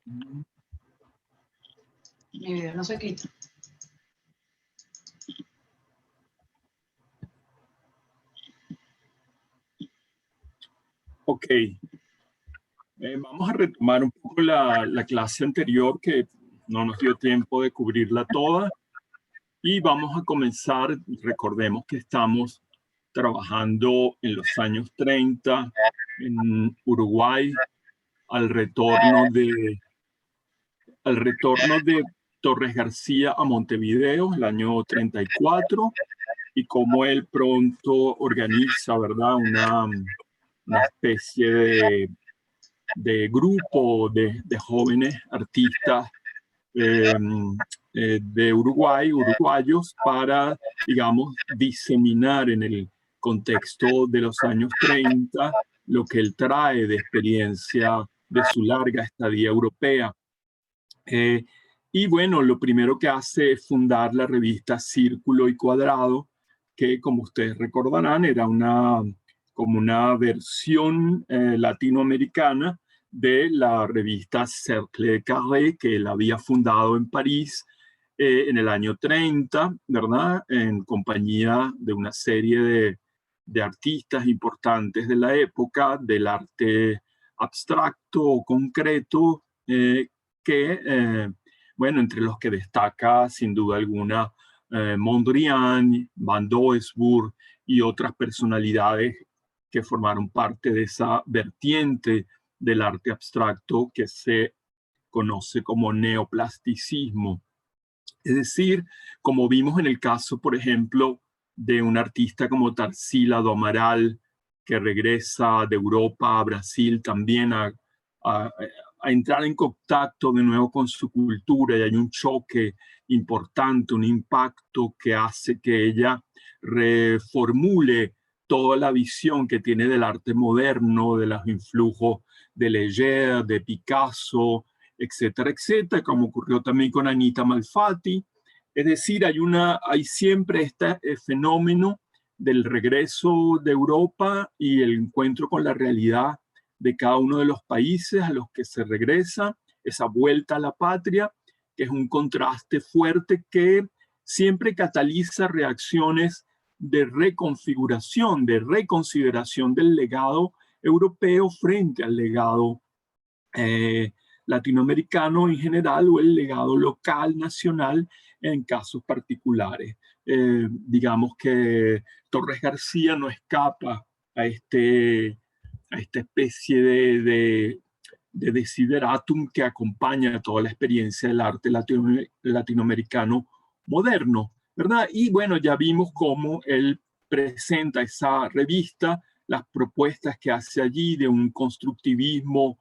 Mi video no se quita. Ok. Vamos a retomar un poco la clase anterior, que no nos dio tiempo de cubrirla toda. Y vamos a comenzar. Recordemos que estamos trabajando en los años 30 en Uruguay, al retorno de Torres García a Montevideo, el año 34, y cómo él pronto organiza, ¿verdad?, una especie de grupo de jóvenes artistas de Uruguay, uruguayos, para, digamos, diseminar en el contexto de los años 30 lo que él trae de experiencia de su larga estadía europea. Y bueno, lo primero que hace es fundar la revista Círculo y Cuadrado, que, como ustedes recordarán, era como una versión latinoamericana de la revista Cercle Carré, que él había fundado en París en el año 30, ¿verdad?, en compañía de una serie de artistas importantes de la época, del arte abstracto o concreto, bueno, entre los que destaca sin duda alguna Mondrian, Van Doesburg y otras personalidades que formaron parte de esa vertiente del arte abstracto que se conoce como neoplasticismo. Es decir, como vimos en el caso, por ejemplo, de un artista como Tarsila do Amaral, que regresa de Europa a Brasil también a entrar en contacto de nuevo con su cultura, y hay un choque importante, un impacto que hace que ella reformule toda la visión que tiene del arte moderno, de los influjos de Leger, de Picasso, etcétera, etcétera, como ocurrió también con Anita Malfatti. Es decir, hay siempre este fenómeno del regreso de Europa y el encuentro con la realidad de cada uno de los países a los que se regresa, esa vuelta a la patria, que es un contraste fuerte que siempre cataliza reacciones de reconfiguración, de reconsideración del legado europeo frente al legado latinoamericano en general, o el legado local, nacional, en casos particulares. Digamos que Torres García no escapa a esta especie de desideratum que acompaña toda la experiencia del arte latinoamericano moderno, ¿verdad? Y bueno, ya vimos cómo él presenta esa revista, las propuestas que hace allí de un constructivismo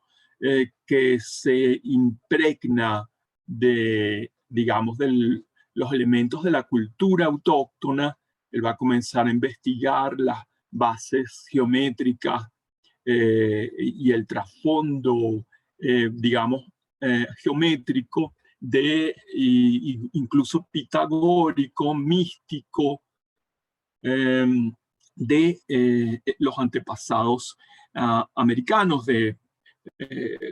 que se impregna de, digamos, de los elementos de la cultura autóctona. Él va a comenzar a investigar las bases geométricas y el trasfondo, digamos, geométrico, incluso pitagórico, místico, de los antepasados americanos, de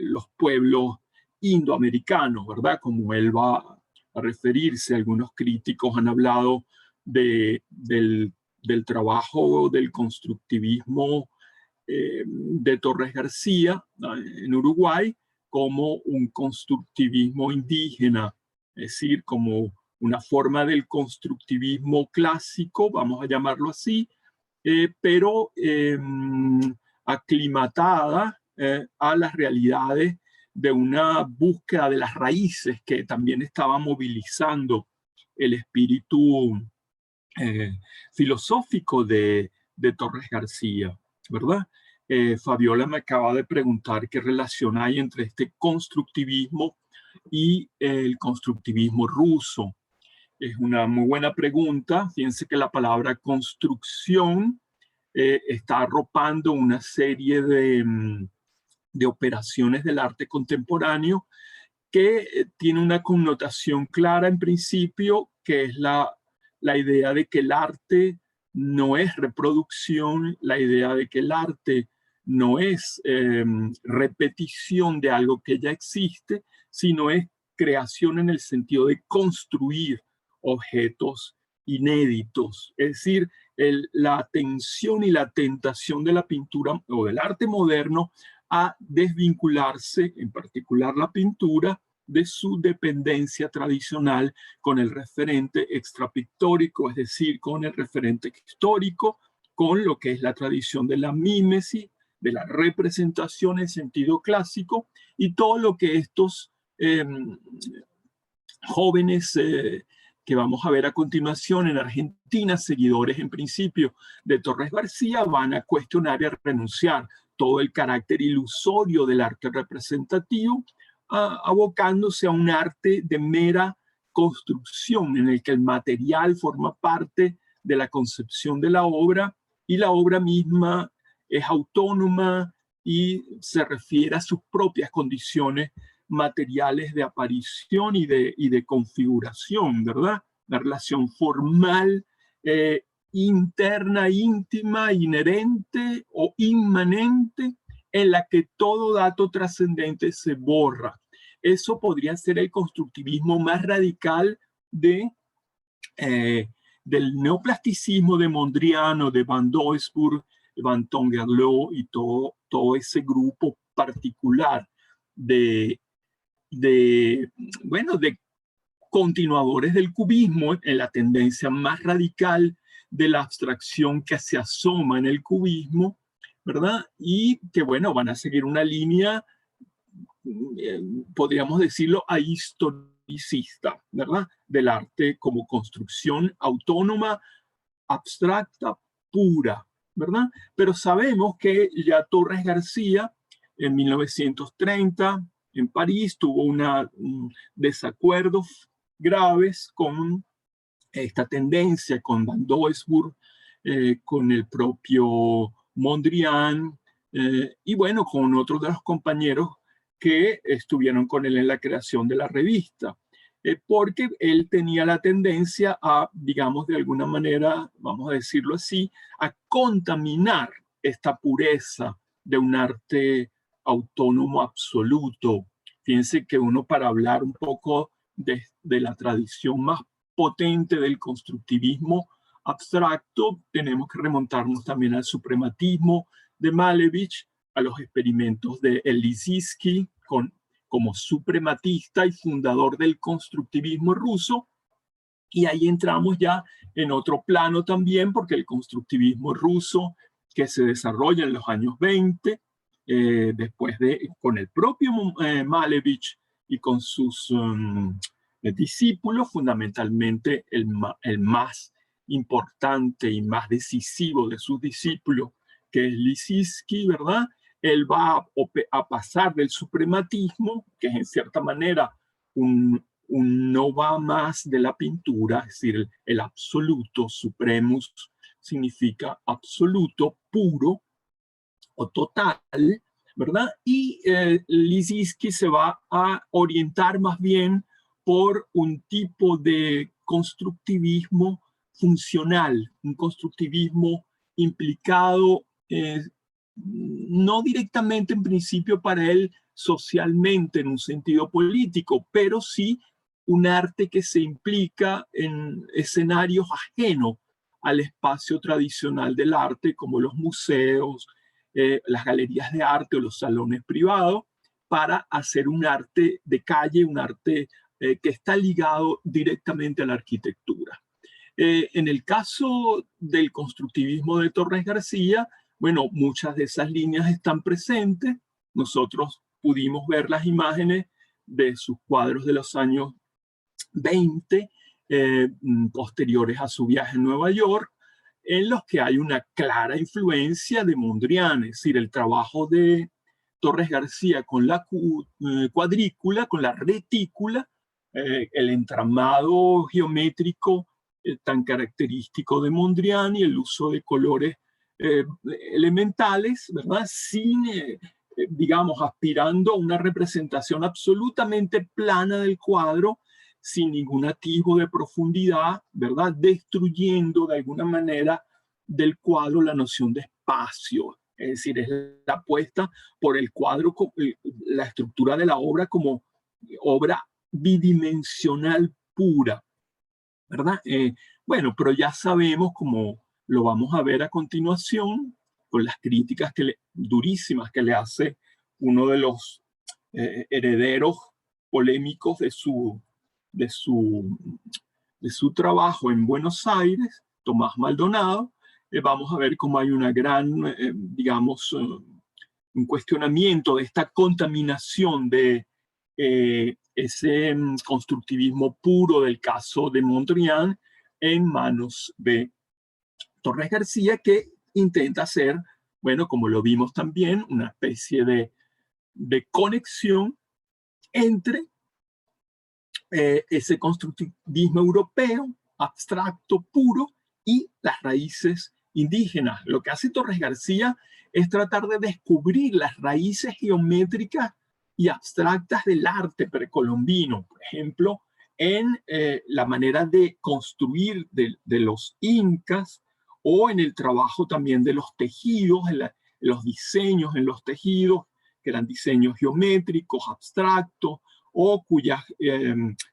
los pueblos indoamericanos, ¿verdad? Como él va a referirse, algunos críticos han hablado del trabajo del constructivismo de Torres García en Uruguay como un constructivismo indígena, es decir, como una forma del constructivismo clásico, vamos a llamarlo así, pero aclimatada a las realidades de una búsqueda de las raíces que también estaba movilizando el espíritu filosófico de Torres García, ¿verdad? Fabiola me acaba de preguntar qué relación hay entre este constructivismo y el constructivismo ruso. Es una muy buena pregunta. Fíjense que la palabra construcción está arropando una serie de operaciones del arte contemporáneo que tiene una connotación clara en principio, que es la idea de que el arte no es reproducción, la idea de que el arte no es repetición de algo que ya existe, sino es creación en el sentido de construir objetos inéditos. Es decir, la tensión y la tentación de la pintura o del arte moderno a desvincularse, en particular la pintura, de su dependencia tradicional con el referente extrapictórico, es decir, con el referente histórico, con lo que es la tradición de la mímesis, de la representación en sentido clásico, y todo lo que estos jóvenes que vamos a ver a continuación en Argentina, seguidores en principio de Torres García, van a cuestionar y a renunciar todo el carácter ilusorio del arte representativo, abocándose a un arte de mera construcción en el que el material forma parte de la concepción de la obra y la obra misma es autónoma y se refiere a sus propias condiciones materiales de aparición y de configuración, ¿verdad? La relación formal, interna, íntima, inherente o inmanente, en la que todo dato trascendente se borra. Eso podría ser el constructivismo más radical del neoplasticismo de Mondrian, de Van Doesburg, Van Tongerlo y todo ese grupo particular de continuadores del cubismo, en la tendencia más radical de la abstracción que se asoma en el cubismo, ¿verdad? Y que, bueno, van a seguir una línea, podríamos decirlo, ahistoricista, ¿verdad? Del arte como construcción autónoma, abstracta, pura, ¿verdad? Pero sabemos que ya Torres García, en 1930, en París, tuvo desacuerdos graves con esta tendencia, con Van Doesburg, con el propio Mondrian, y bueno, con otros de los compañeros que estuvieron con él en la creación de la revista, porque él tenía la tendencia a, digamos, de alguna manera, vamos a decirlo así, a contaminar esta pureza de un arte autónomo absoluto. Fíjense que uno, para hablar un poco de la tradición más potente del constructivismo abstracto, tenemos que remontarnos también al suprematismo de Malevich, a los experimentos de Lissitzky como suprematista y fundador del constructivismo ruso, y ahí entramos ya en otro plano también, porque el constructivismo ruso que se desarrolla en los años 20, con el propio Malevich y con sus discípulos, fundamentalmente el más importante y más decisivo de sus discípulos, que es Lissitzky, ¿verdad? Él va a pasar del suprematismo, que es en cierta manera un no va más de la pintura, es decir, el absoluto, supremus, significa absoluto, puro o total, ¿verdad? Y Lissitzky se va a orientar más bien por un tipo de constructivismo funcional, un constructivismo implicado, no directamente en principio para él socialmente en un sentido político, pero sí un arte que se implica en escenarios ajenos al espacio tradicional del arte, como los museos, las galerías de arte o los salones privados, para hacer un arte de calle, un arte que está ligado directamente a la arquitectura. En el caso del constructivismo de Torres García, bueno, muchas de esas líneas están presentes. Nosotros pudimos ver las imágenes de sus cuadros de los años 20, posteriores a su viaje a Nueva York, en los que hay una clara influencia de Mondrian, es decir, el trabajo de Torres García con la cuadrícula, con la retícula, el entramado geométrico tan característico de Mondrian y el uso de colores elementales, ¿verdad? Sin, digamos, aspirando a una representación absolutamente plana del cuadro, sin ningún atisbo de profundidad, ¿verdad? Destruyendo de alguna manera del cuadro la noción de espacio, Es decir, es la apuesta por el cuadro, la estructura de la obra como obra bidimensional pura, ¿verdad? Bueno, pero ya sabemos, como lo vamos a ver a continuación, con las críticas durísimas que le hace uno de los herederos polémicos de su trabajo en Buenos Aires, Tomás Maldonado. Vamos a ver cómo hay una gran, digamos, un cuestionamiento de esta contaminación de ese constructivismo puro del caso de Mondrian en manos de Torres García, que intenta hacer, bueno, como lo vimos también, una especie de conexión entre ese constructivismo europeo, abstracto, puro, y las raíces indígenas. Lo que hace Torres García es tratar de descubrir las raíces geométricas y abstractas del arte precolombino. Por ejemplo, en la manera de construir de los incas, o en el trabajo también de los tejidos, en los diseños en los tejidos, que eran diseños geométricos, abstractos, o cuyas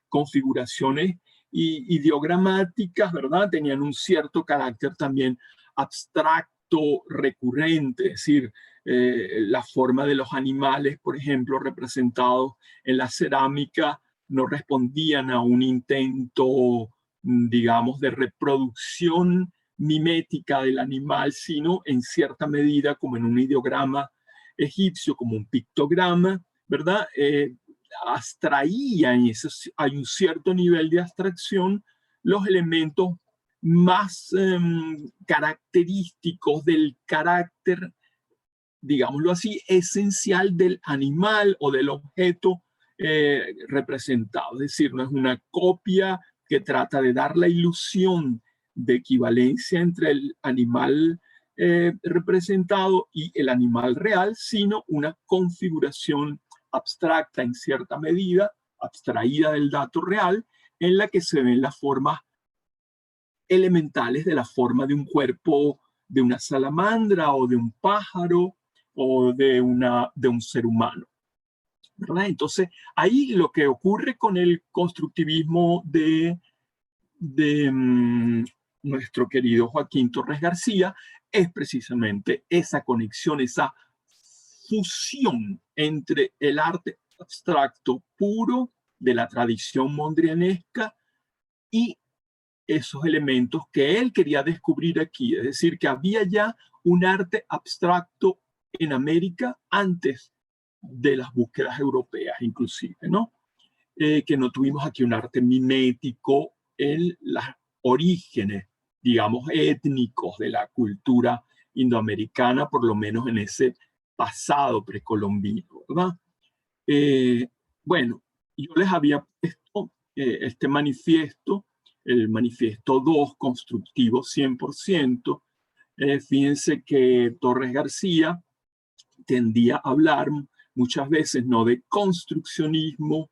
configuraciones ideogramáticas, ¿verdad?, tenían un cierto carácter también abstracto, recurrente, es decir, la forma de los animales, por ejemplo, representados en la cerámica, no respondían a un intento, digamos, de reproducción mimética del animal, sino en cierta medida, como en un ideograma egipcio, como un pictograma, ¿verdad? Abstraían, y hay un cierto nivel de abstracción, los elementos más característicos del carácter, digámoslo así, esencial del animal o del objeto representado. Es decir, no es una copia que trata de dar la ilusión de equivalencia entre el animal representado y el animal real, sino una configuración abstracta en cierta medida, abstraída del dato real, en la que se ven las formas elementales de la forma de un cuerpo de una salamandra o de un pájaro o de un ser humano, ¿verdad? Entonces, ahí lo que ocurre con el constructivismo de nuestro querido Joaquín Torres García es precisamente esa conexión, esa fusión entre el arte abstracto puro de la tradición mondrianesca y esos elementos que él quería descubrir aquí. Es decir, que había ya un arte abstracto en América antes de las búsquedas europeas, inclusive, ¿no? Que no tuvimos aquí un arte mimético en los orígenes, digamos, étnicos de la cultura indoamericana, por lo menos en ese pasado precolombino, ¿verdad? Bueno, yo les había puesto este manifiesto, el manifiesto 2, constructivo 100%. Fíjense que Torres García tendía a hablar muchas veces no de construccionismo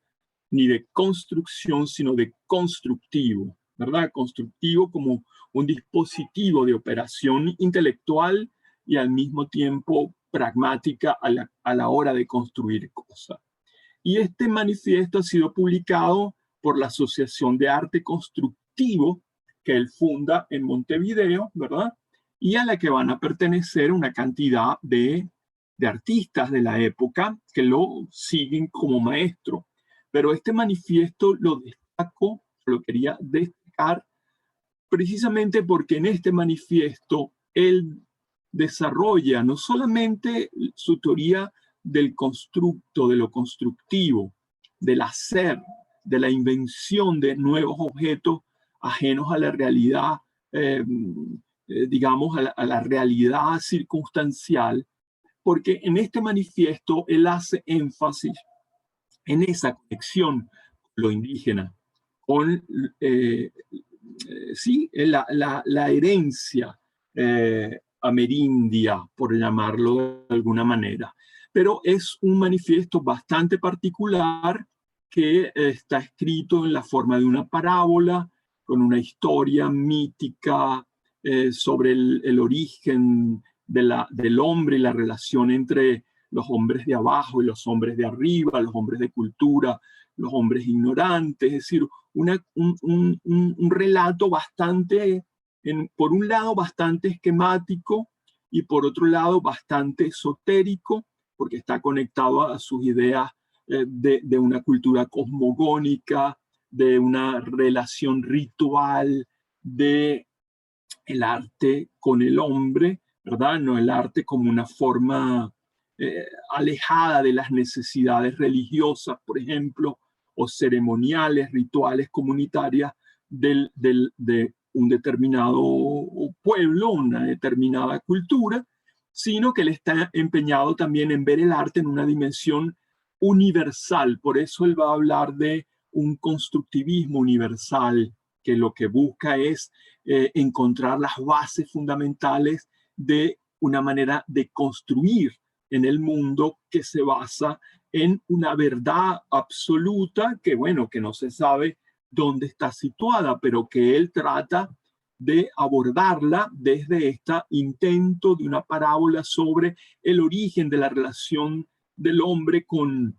ni de construcción, sino de constructivo, ¿verdad? Constructivo como un dispositivo de operación intelectual y al mismo tiempo pragmática a la hora de construir cosas. Y este manifiesto ha sido publicado por la Asociación de Arte Constructivo que él funda en Montevideo, ¿verdad? Y a la que van a pertenecer una cantidad de artistas de la época que lo siguen como maestro. Pero este manifiesto lo destaco, lo quería destacar precisamente porque en este manifiesto él desarrolla no solamente su teoría del constructo, de lo constructivo, del hacer, de la invención de nuevos objetos ajenos a la realidad, digamos, a la realidad circunstancial, porque en este manifiesto él hace énfasis en esa conexión con lo indígena, con sí, la herencia amerindia, por llamarlo de alguna manera. Pero es un manifiesto bastante particular que está escrito en la forma de una parábola, con una historia mítica sobre el origen del hombre y la relación entre los hombres de abajo y los hombres de arriba, los hombres de cultura, los hombres ignorantes, es decir, un relato bastante, por un lado, bastante esquemático y por otro lado, bastante esotérico, porque está conectado a sus ideas de una cultura cosmogónica, de una relación ritual, de el arte con el hombre, ¿verdad? No el arte como una forma alejada de las necesidades religiosas, por ejemplo, o ceremoniales, rituales comunitarias de un determinado pueblo, una determinada cultura, sino que él está empeñado también en ver el arte en una dimensión universal. Por eso él va a hablar de un constructivismo universal, que lo que busca es encontrar las bases fundamentales de una manera de construir en el mundo que se basa en una verdad absoluta que, bueno, que no se sabe dónde está situada, pero que él trata de abordarla desde este intento de una parábola sobre el origen de la relación del hombre con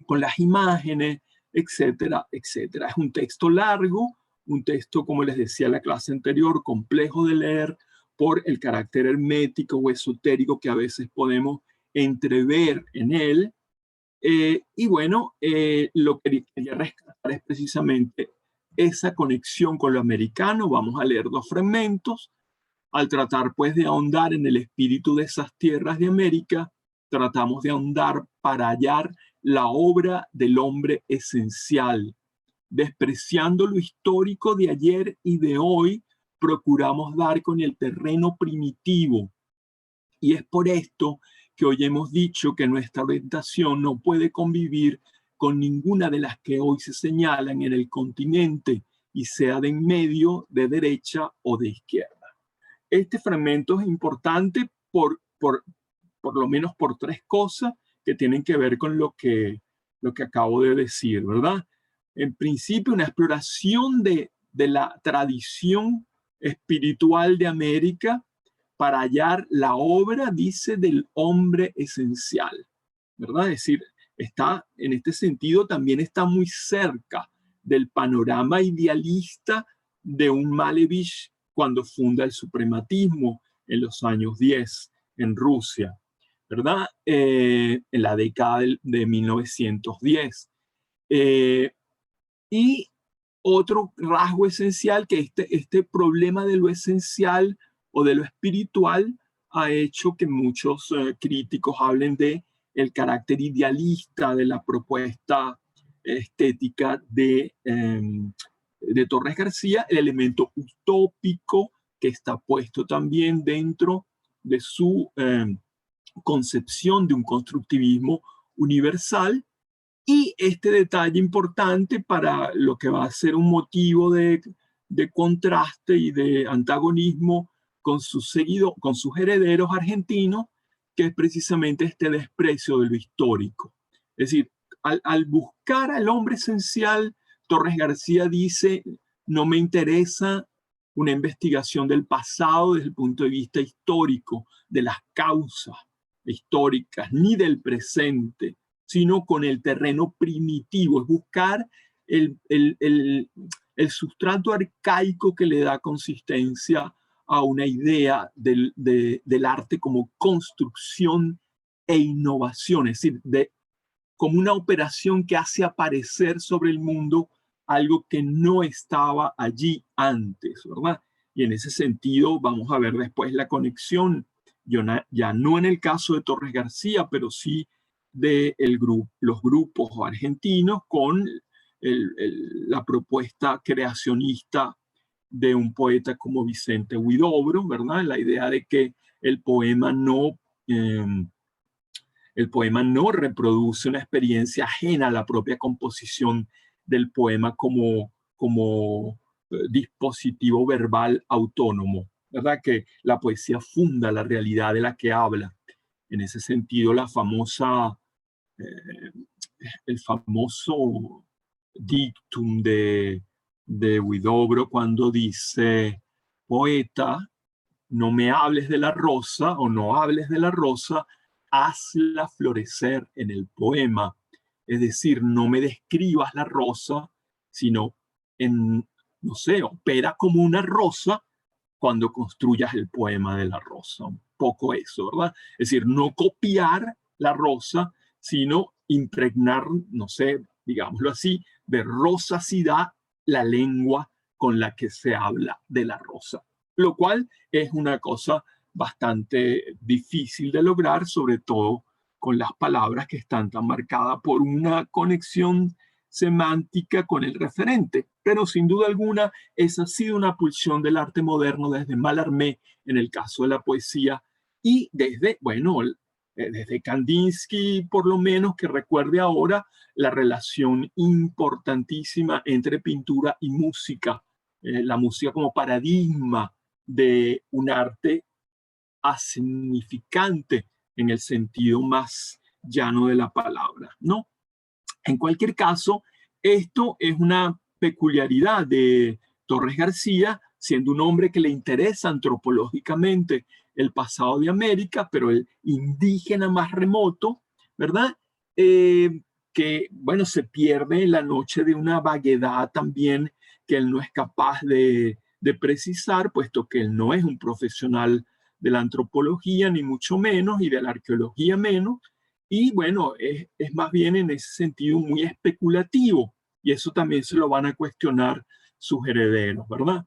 las imágenes, etcétera, etcétera. Es un texto largo, un texto, como les decía en la clase anterior, complejo de leer por el carácter hermético o esotérico que a veces podemos entrever en él. Y bueno, lo que quería rescatar es precisamente esa conexión con lo americano. Vamos a leer dos fragmentos. Al tratar pues de ahondar en el espíritu de esas tierras de América, tratamos de ahondar para hallar la obra del hombre esencial. Despreciando lo histórico de ayer y de hoy, procuramos dar con el terreno primitivo. Y es por esto que hoy hemos dicho que nuestra orientación no puede convivir con ninguna de las que hoy se señalan en el continente, y sea de en medio, de derecha o de izquierda. Este fragmento es importante por lo menos por tres cosas que tienen que ver con lo que acabo de decir, ¿verdad? En principio, una exploración de la tradición espiritual de América para hallar la obra, dice, del hombre esencial, ¿verdad? Es decir, está, en este sentido, también está muy cerca del panorama idealista de un Malevich cuando funda el suprematismo en los años 10 en Rusia, ¿verdad? En la década de 1910. Y otro rasgo esencial, que este problema de lo esencial o de lo espiritual ha hecho que muchos críticos hablen de el carácter idealista de la propuesta estética de Torres García, el elemento utópico que está puesto también dentro de su concepción de un constructivismo universal. Y este detalle importante para lo que va a ser un motivo de contraste y de antagonismo con sus herederos argentinos, que es precisamente este desprecio de lo histórico. Es decir, al buscar al hombre esencial, Torres García dice: no me interesa una investigación del pasado desde el punto de vista histórico, de las causas históricas, ni del presente, sino con el terreno primitivo, es buscar el sustrato arcaico que le da consistencia a una idea del arte como construcción e innovación, es decir, como una operación que hace aparecer sobre el mundo algo que no estaba allí antes, ¿verdad? Y en ese sentido vamos a ver después la conexión, ya no en el caso de Torres García, pero sí de los grupos argentinos con la propuesta creacionista de un poeta como Vicente Huidobro, ¿verdad? La idea de que el poema no reproduce una experiencia ajena a la propia composición del poema como dispositivo verbal autónomo, ¿verdad? Que la poesía funda la realidad de la que habla. En ese sentido, el famoso dictum de Huidobro cuando dice: poeta, no me hables de la rosa o no hables de la rosa, hazla florecer en el poema. Es decir, no me describas la rosa, sino no sé, opera como una rosa cuando construyas el poema de la rosa. Un poco eso, ¿verdad? Es decir, no copiar la rosa, sino impregnar, no sé, digámoslo así, de rosacidad la lengua con la que se habla de la rosa. Lo cual es una cosa bastante difícil de lograr, sobre todo con las palabras que están tan marcadas por una conexión semántica con el referente. Pero sin duda alguna, esa ha sido una pulsión del arte moderno desde Mallarmé, en el caso de la poesía, y desde, bueno, desde Kandinsky, por lo menos, que recuerde ahora la relación importantísima entre pintura y música, la música como paradigma de un arte asignificante en el sentido más llano de la palabra, ¿no? En cualquier caso, esto es una peculiaridad de Torres García, siendo un hombre que le interesa antropológicamente el pasado de América, pero el indígena más remoto, ¿verdad? Que, bueno, se pierde en la noche de una vaguedad también que él no es capaz de precisar, puesto que él no es un profesional de la antropología, ni mucho menos, y de la arqueología menos, y bueno, es más bien en ese sentido muy especulativo, y eso también se lo van a cuestionar sus herederos, ¿verdad?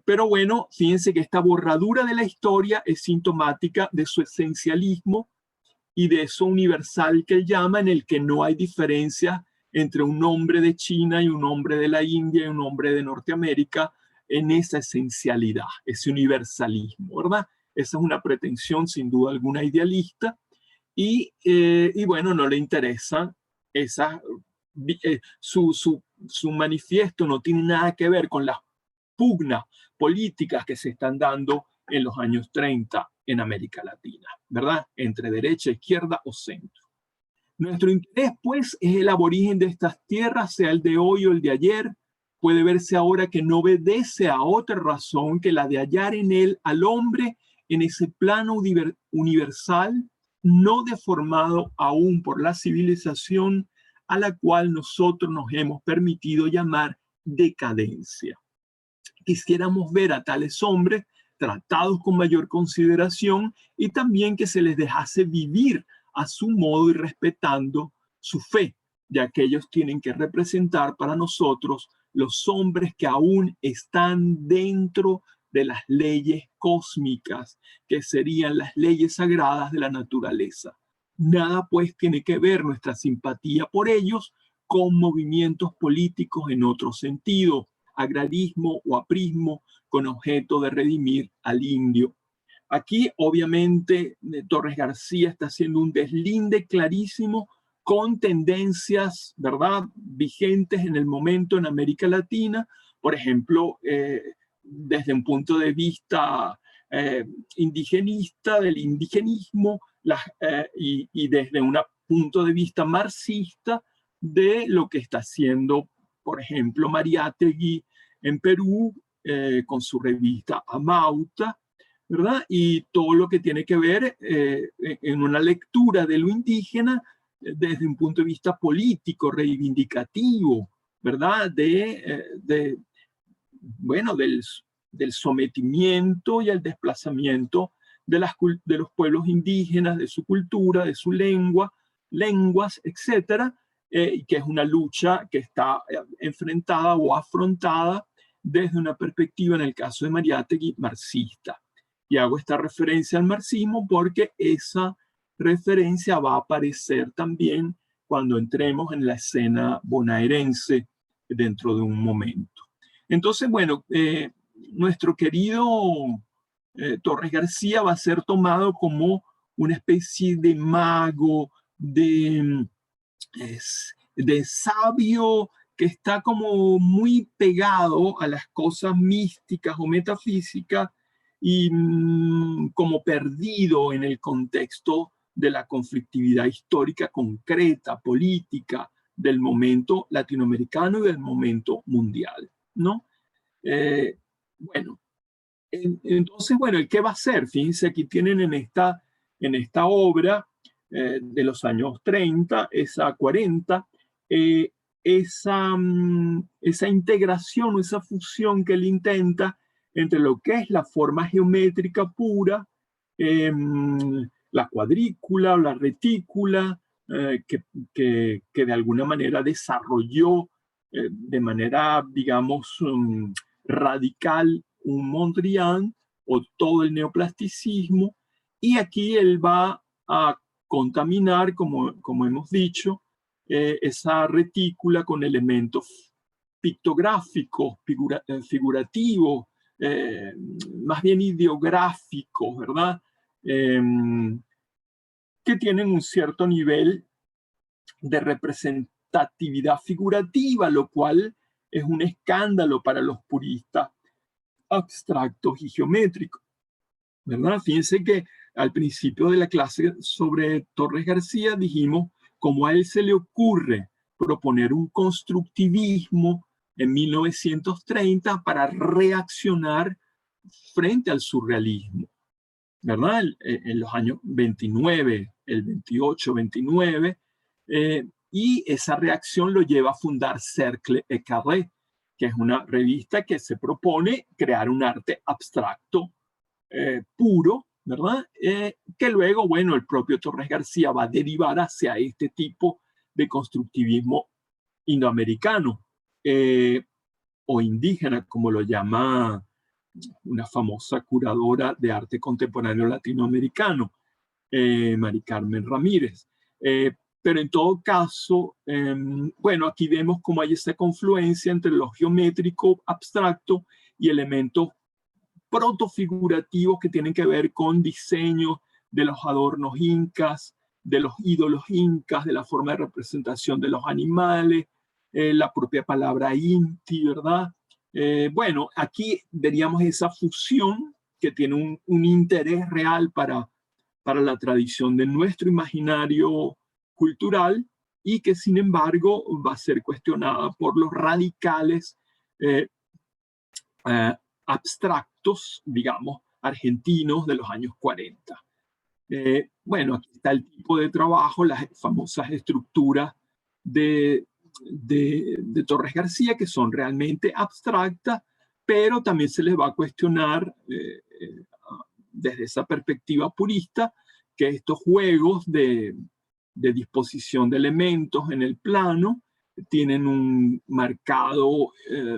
Pero bueno, fíjense que esta borradura de la historia es sintomática de su esencialismo y de eso universal que él llama, en el que no hay diferencia entre un hombre de China y un hombre de la India y un hombre de Norteamérica, en esa esencialidad, ese universalismo, ¿verdad? Esa es una pretensión sin duda alguna idealista, y bueno, no le interesa esa, su manifiesto no tiene nada que ver con las pugnas políticas que se están dando en los años 30 en América Latina, ¿verdad? Entre derecha, izquierda o centro. Nuestro interés, pues, es el aborigen de estas tierras, sea el de hoy o el de ayer. Puede verse ahora que no obedece a otra razón que la de hallar en él al hombre en ese plano universal, no deformado aún por la civilización a la cual nosotros nos hemos permitido llamar decadencia. Quisiéramos ver a tales hombres tratados con mayor consideración y también que se les dejase vivir a su modo y respetando su fe, ya que ellos tienen que representar para nosotros los hombres que aún están dentro de las leyes cósmicas, que serían las leyes sagradas de la naturaleza. Nada pues tiene que ver nuestra simpatía por ellos con movimientos políticos en otro sentido, agrarismo o aprismo con objeto de redimir al indio. Aquí, obviamente, Torres García está haciendo un deslinde clarísimo con tendencias, ¿verdad?, vigentes en el momento en América Latina. Por ejemplo, desde un punto de vista indigenista, del indigenismo, y desde un punto de vista marxista de lo que está haciendo, por ejemplo, Mariátegui en Perú, con su revista Amauta, ¿verdad? Y todo lo que tiene que ver en una lectura de lo indígena desde un punto de vista político, reivindicativo, ¿verdad? Bueno, del sometimiento y el desplazamiento de los pueblos indígenas, de su cultura, de su lenguas, etcétera, que es una lucha que está enfrentada o afrontada desde una perspectiva, en el caso de Mariátegui, marxista. Y hago esta referencia al marxismo porque esa referencia va a aparecer también cuando entremos en la escena bonaerense dentro de un momento. Entonces, bueno, nuestro querido Torres García va a ser tomado como una especie de mago, de sabio que está como muy pegado a las cosas místicas o metafísicas y como perdido en el contexto de la conflictividad histórica concreta, política, del momento latinoamericano y del momento mundial, ¿no? Bueno, Entonces, bueno, ¿qué va a hacer? Fíjense, aquí tienen en esta obra de los años 30, esa 40, esa integración o esa fusión que él intenta entre lo que es la forma geométrica pura, la cuadrícula o la retícula, que de alguna manera desarrolló de manera, digamos, radical un Mondrian o todo el neoplasticismo, y aquí él va a contaminar, como hemos dicho, esa retícula con elementos pictográficos, figurativos, más bien ideográficos, ¿verdad? Que tienen un cierto nivel de representatividad figurativa, lo cual es un escándalo para los puristas abstractos y geométricos, ¿verdad? Fíjense que al principio de la clase sobre Torres García dijimos cómo a él se le ocurre proponer un constructivismo en 1930 para reaccionar frente al surrealismo, ¿verdad? En los años 29, el 28, 29, y esa reacción lo lleva a fundar Cercle et Carré, que es una revista que se propone crear un arte abstracto puro, ¿verdad? Que luego, bueno, el propio Torres García va a derivar hacia este tipo de constructivismo indoamericano o indígena, como lo llama una famosa curadora de arte contemporáneo latinoamericano, Mari Carmen Ramírez. Pero en todo caso, bueno, aquí vemos cómo hay esa confluencia entre lo geométrico abstracto y elementos protofigurativos que tienen que ver con diseño de los adornos incas, de los ídolos incas, de la forma de representación de los animales, la propia palabra inti, ¿verdad? Bueno, aquí veríamos esa fusión que tiene un interés real para la tradición de nuestro imaginario cultural y que sin embargo va a ser cuestionada por los radicales abstractos, digamos, argentinos de los años 40. Bueno, aquí está el tipo de trabajo, las famosas estructuras de Torres García, que son realmente abstractas, pero también se les va a cuestionar desde esa perspectiva purista que estos juegos de disposición de elementos en el plano tienen un marcado,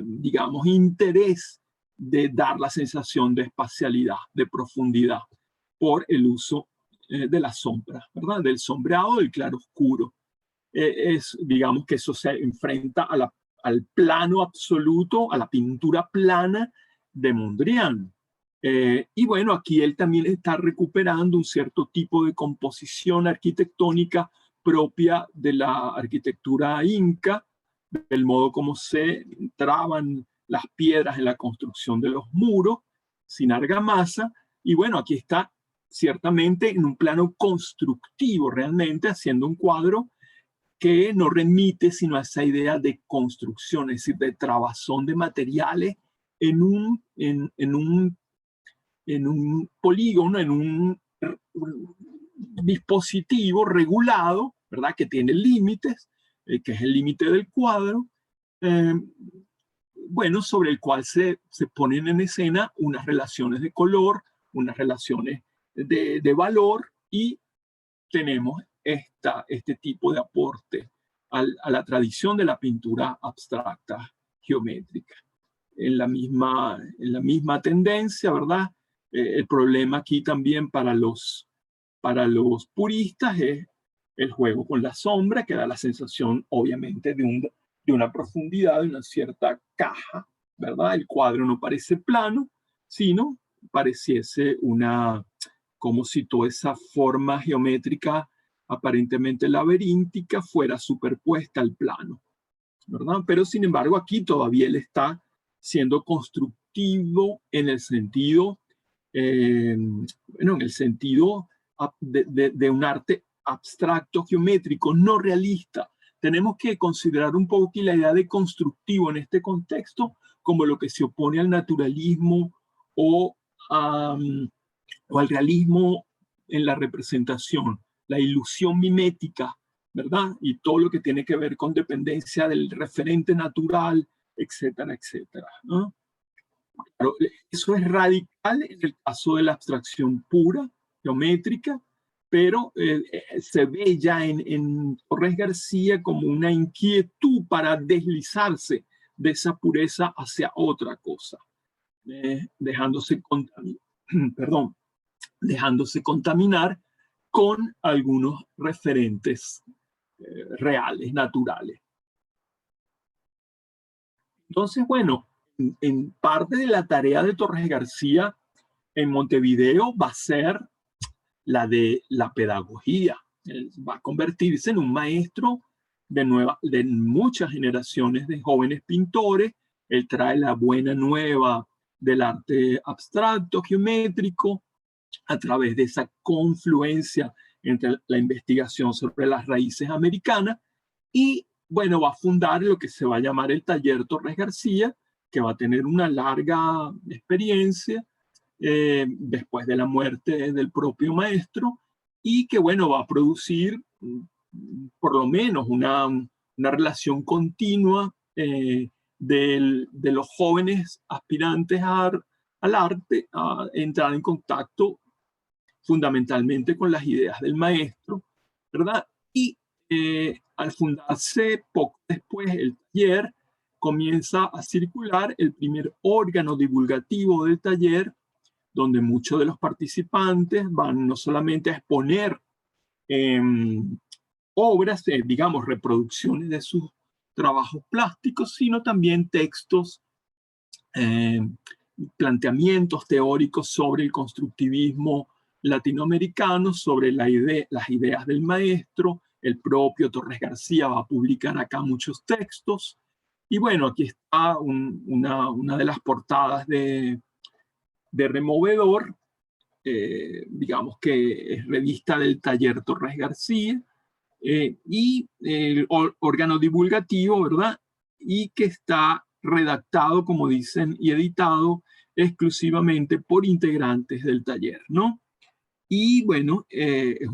digamos, interés de dar la sensación de espacialidad, de profundidad, por el uso de la sombra, ¿verdad? Del sombreado, del claroscuro. Digamos que eso se enfrenta al plano absoluto, a la pintura plana de Mondrian. Y bueno, aquí él también está recuperando un cierto tipo de composición arquitectónica propia de la arquitectura inca, del modo como se traban las piedras en la construcción de los muros, sin argamasa. Y bueno, aquí está ciertamente en un plano constructivo, realmente haciendo un cuadro que no remite sino a esa idea de construcción, es decir, de trabazón de materiales en un polígono, en un dispositivo regulado, ¿verdad? Que tiene límites, que es el límite del cuadro, bueno, sobre el cual se ponen en escena unas relaciones de color, unas relaciones de valor, y tenemos este tipo de aporte a la tradición de la pintura abstracta geométrica. En la misma tendencia, ¿verdad? El problema aquí también para los puristas es el juego con la sombra, que da la sensación, obviamente, de una profundidad, de una cierta caja, ¿verdad? El cuadro no parece plano, sino pareciese como si toda esa forma geométrica aparentemente laberíntica fuera superpuesta al plano, ¿verdad? Pero sin embargo aquí todavía él está siendo constructivo en el sentido, bueno, en el sentido de un arte abstracto, geométrico, no realista. Tenemos que considerar un poco aquí la idea de constructivo en este contexto como lo que se opone al naturalismo o o al realismo en la representación, la ilusión mimética, ¿verdad? Y todo lo que tiene que ver con dependencia del referente natural, etcétera, etcétera, ¿no? Claro, eso es radical en el caso de la abstracción pura, geométrica, pero se ve ya en Torres García como una inquietud para deslizarse de esa pureza hacia otra cosa, dejándose perdón, dejándose contaminar con algunos referentes reales, naturales. Entonces, bueno, en parte de la tarea de Torres García en Montevideo va a ser la de la pedagogía. Él va a convertirse en un maestro de muchas generaciones de jóvenes pintores. Él trae la buena nueva del arte abstracto, geométrico, a través de esa confluencia entre la investigación sobre las raíces americanas y, bueno, va a fundar lo que se va a llamar el Taller Torres García, que va a tener una larga experiencia después de la muerte del propio maestro y que, bueno, va a producir por lo menos una relación continua de los jóvenes aspirantes al arte a entrar en contacto fundamentalmente con las ideas del maestro, ¿verdad? Y al fundarse poco después el taller, comienza a circular el primer órgano divulgativo del taller, donde muchos de los participantes van no solamente a exponer obras, digamos, reproducciones de sus trabajos plásticos, sino también textos, planteamientos teóricos sobre el constructivismo latinoamericano, sobre las ideas del maestro. El propio Torres García va a publicar acá muchos textos. Y bueno, aquí está una de las portadas de Removedor, digamos que es revista del Taller Torres García, y el órgano divulgativo, ¿verdad? Y que está redactado, como dicen, y editado exclusivamente por integrantes del taller, ¿no? Y bueno, es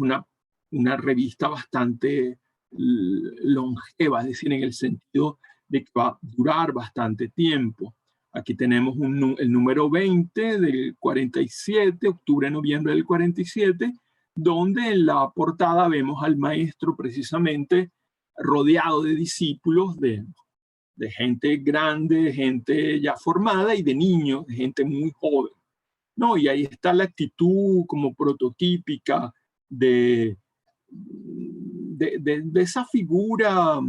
una revista bastante longeva, es decir, en el sentido de que va a durar bastante tiempo. Aquí tenemos el número 20 del 47, octubre-noviembre del 47, donde en la portada vemos al maestro precisamente rodeado de discípulos, de gente grande, de gente ya formada y de niños, de gente muy joven. No, y ahí está la actitud como prototípica de esa figura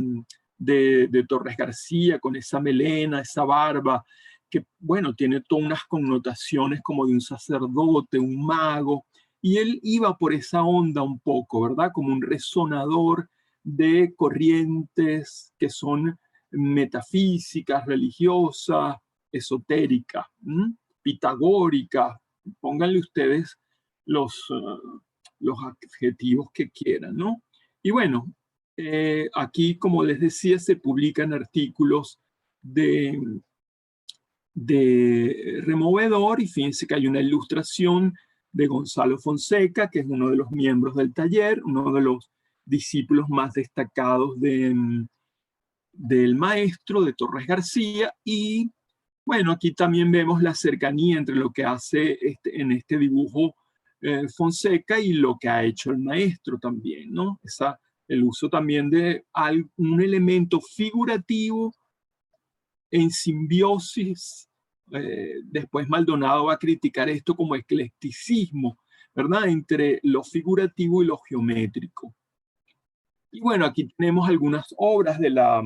de Torres García con esa melena, esa barba, que, bueno, tiene todas unas connotaciones como de un sacerdote, un mago, y él iba por esa onda un poco, ¿verdad? Como un resonador de corrientes que son metafísicas, religiosas, esotéricas, pitagóricas, pónganle ustedes los adjetivos que quieran, ¿no? Y bueno, aquí, como les decía, se publican artículos de Removedor, y fíjense que hay una ilustración de Gonzalo Fonseca, que es uno de los miembros del taller, uno de los discípulos más destacados del maestro, de Torres García, y bueno, aquí también vemos la cercanía entre lo que hace en este dibujo Fonseca y lo que ha hecho el maestro también, ¿no? El uso también de un elemento figurativo en simbiosis. Después Maldonado va a criticar esto como eclecticismo, ¿verdad? Entre lo figurativo y lo geométrico. Y bueno, aquí tenemos algunas obras de la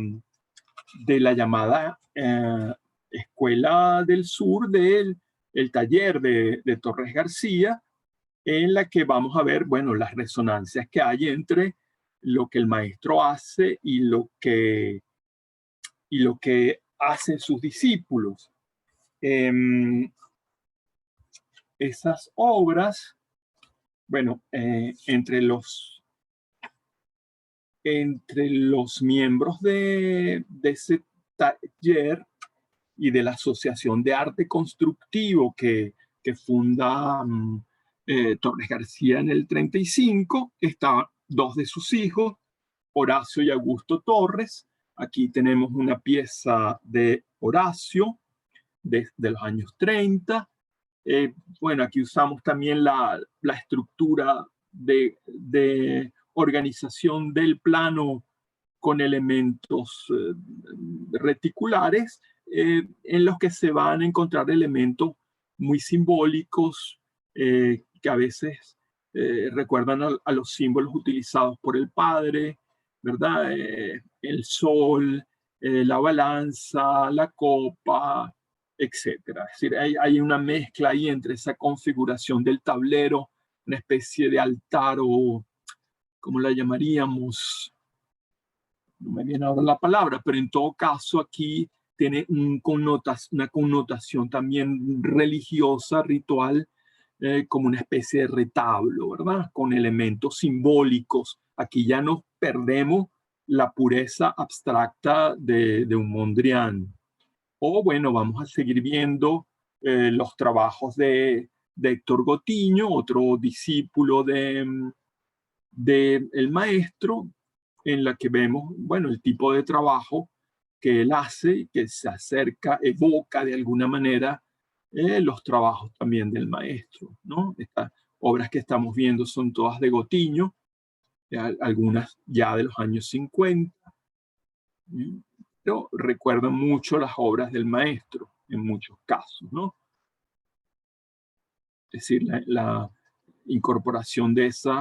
llamada Escuela del Sur el taller de Torres García, en la que vamos a ver, bueno, las resonancias que hay entre lo que el maestro hace y lo que hacen sus discípulos. Esas obras, bueno, entre los miembros de ese taller y de la Asociación de Arte Constructivo que que funda Torres García en el 35. Están dos de sus hijos, Horacio y Augusto Torres. Aquí tenemos una pieza de Horacio de los años 30. Bueno, aquí usamos también la estructura de organización del plano con elementos reticulares, en los que se van a encontrar elementos muy simbólicos que a veces recuerdan a los símbolos utilizados por el padre, ¿verdad? El sol, la balanza, la copa, etcétera. Es decir, hay una mezcla ahí entre esa configuración del tablero, una especie de altar o, ¿cómo la llamaríamos? No me viene ahora la palabra, pero en todo caso aquí tiene una connotación también religiosa, ritual, como una especie de retablo, ¿verdad? Con elementos simbólicos. Aquí ya nos perdemos la pureza abstracta de un Mondrian. O bueno, vamos a seguir viendo los trabajos de Héctor Gotiño, otro discípulo del maestro, en la que vemos, bueno, el tipo de trabajo que él hace, que se acerca, evoca de alguna manera los trabajos también del maestro, ¿no? Estas obras que estamos viendo son todas de Gotiño, algunas ya de los años 50, pero recuerdan mucho las obras del maestro en muchos casos, ¿no? Es decir, la incorporación de esos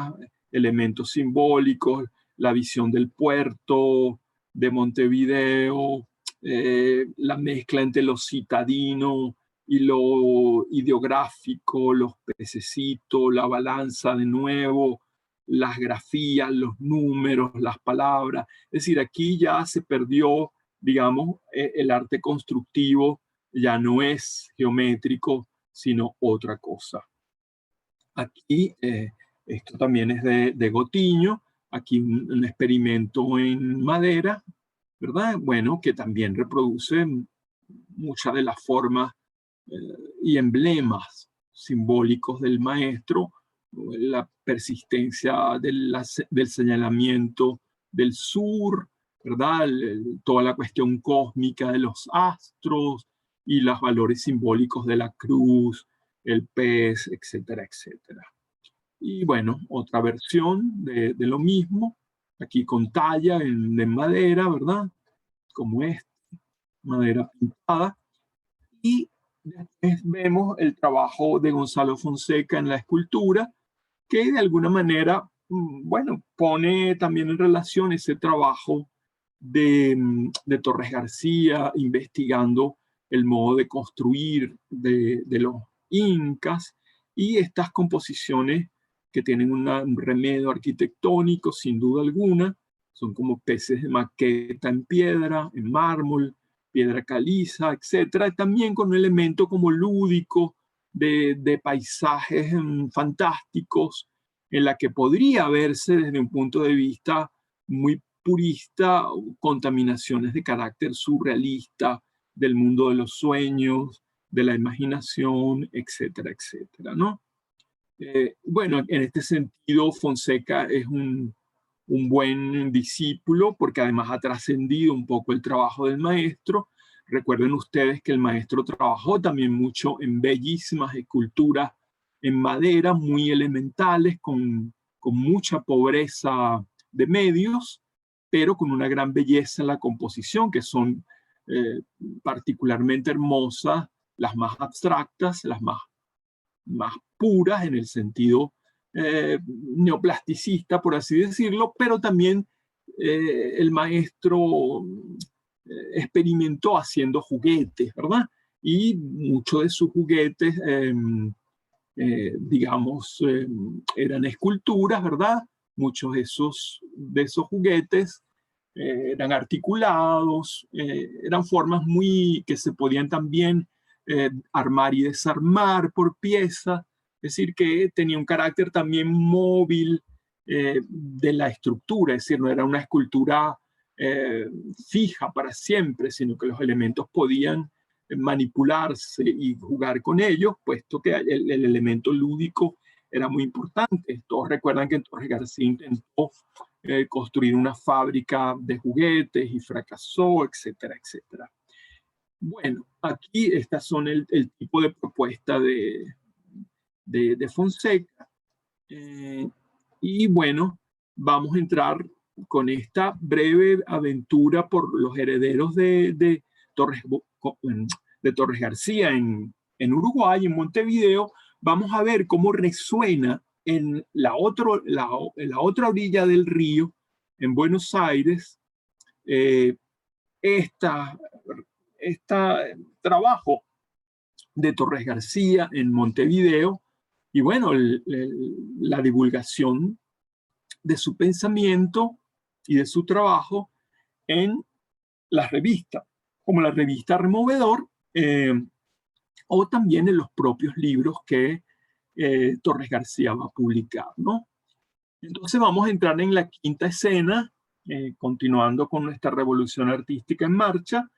elementos simbólicos, la visión del puerto de Montevideo, la mezcla entre lo citadino y lo ideográfico, los pececitos, la balanza de nuevo, las grafías, los números, las palabras. Es decir, aquí ya se perdió, digamos, el arte constructivo ya no es geométrico, sino otra cosa. Aquí, esto también es de Gotiño, aquí un experimento en madera, ¿verdad? Bueno, que también reproduce muchas de las formas y emblemas simbólicos del maestro, la persistencia del señalamiento del sur, ¿verdad? Toda la cuestión cósmica de los astros y los valores simbólicos de la cruz, el pez, etcétera, etcétera. Y bueno, otra versión de lo mismo, aquí con talla en madera, ¿verdad? Como esta, madera pintada. Y después vemos el trabajo de Gonzalo Fonseca en la escultura, que de alguna manera, bueno, pone también en relación ese trabajo de Torres García, investigando el modo de construir de los incas, y estas composiciones que tienen un remedio arquitectónico, sin duda alguna, son como peces de maqueta en piedra, en mármol, piedra caliza, etcétera, también con un elemento como lúdico de paisajes fantásticos, en la que podría verse desde un punto de vista muy purista, contaminaciones de carácter surrealista, del mundo de los sueños, de la imaginación, etcétera, etcétera, ¿no? Bueno, en este sentido, Fonseca es un buen discípulo porque además ha trascendido un poco el trabajo del maestro. Recuerden ustedes que el maestro trabajó también mucho en bellísimas esculturas en madera, muy elementales, con mucha pobreza de medios, pero con una gran belleza en la composición, que son particularmente hermosas, las más abstractas, las más puras en el sentido neoplasticista, por así decirlo, pero también el maestro experimentó haciendo juguetes, ¿verdad? Y muchos de sus juguetes, digamos, eran esculturas, ¿verdad? Muchos de esos juguetes eran articulados, eran formas muy que se podían también armar y desarmar por pieza, es decir, que tenía un carácter también móvil de la estructura, es decir, no era una escultura fija para siempre, sino que los elementos podían manipularse y jugar con ellos, puesto que el elemento lúdico era muy importante. Todos recuerdan que Torres García intentó construir una fábrica de juguetes y fracasó, etcétera, etcétera. Bueno, aquí estas son el tipo de propuesta de Fonseca. Y bueno, vamos a entrar con esta breve aventura por los herederos de Torres García en Uruguay, en Montevideo. Vamos a ver cómo resuena en la otra orilla del río, en Buenos Aires, trabajo de Torres García en Montevideo, y bueno, la divulgación de su pensamiento y de su trabajo en las revistas, como la revista Removedor, o también en los propios libros que Torres García va a publicar, ¿no? Entonces vamos a entrar en la quinta escena, continuando con nuestra revolución artística en marcha.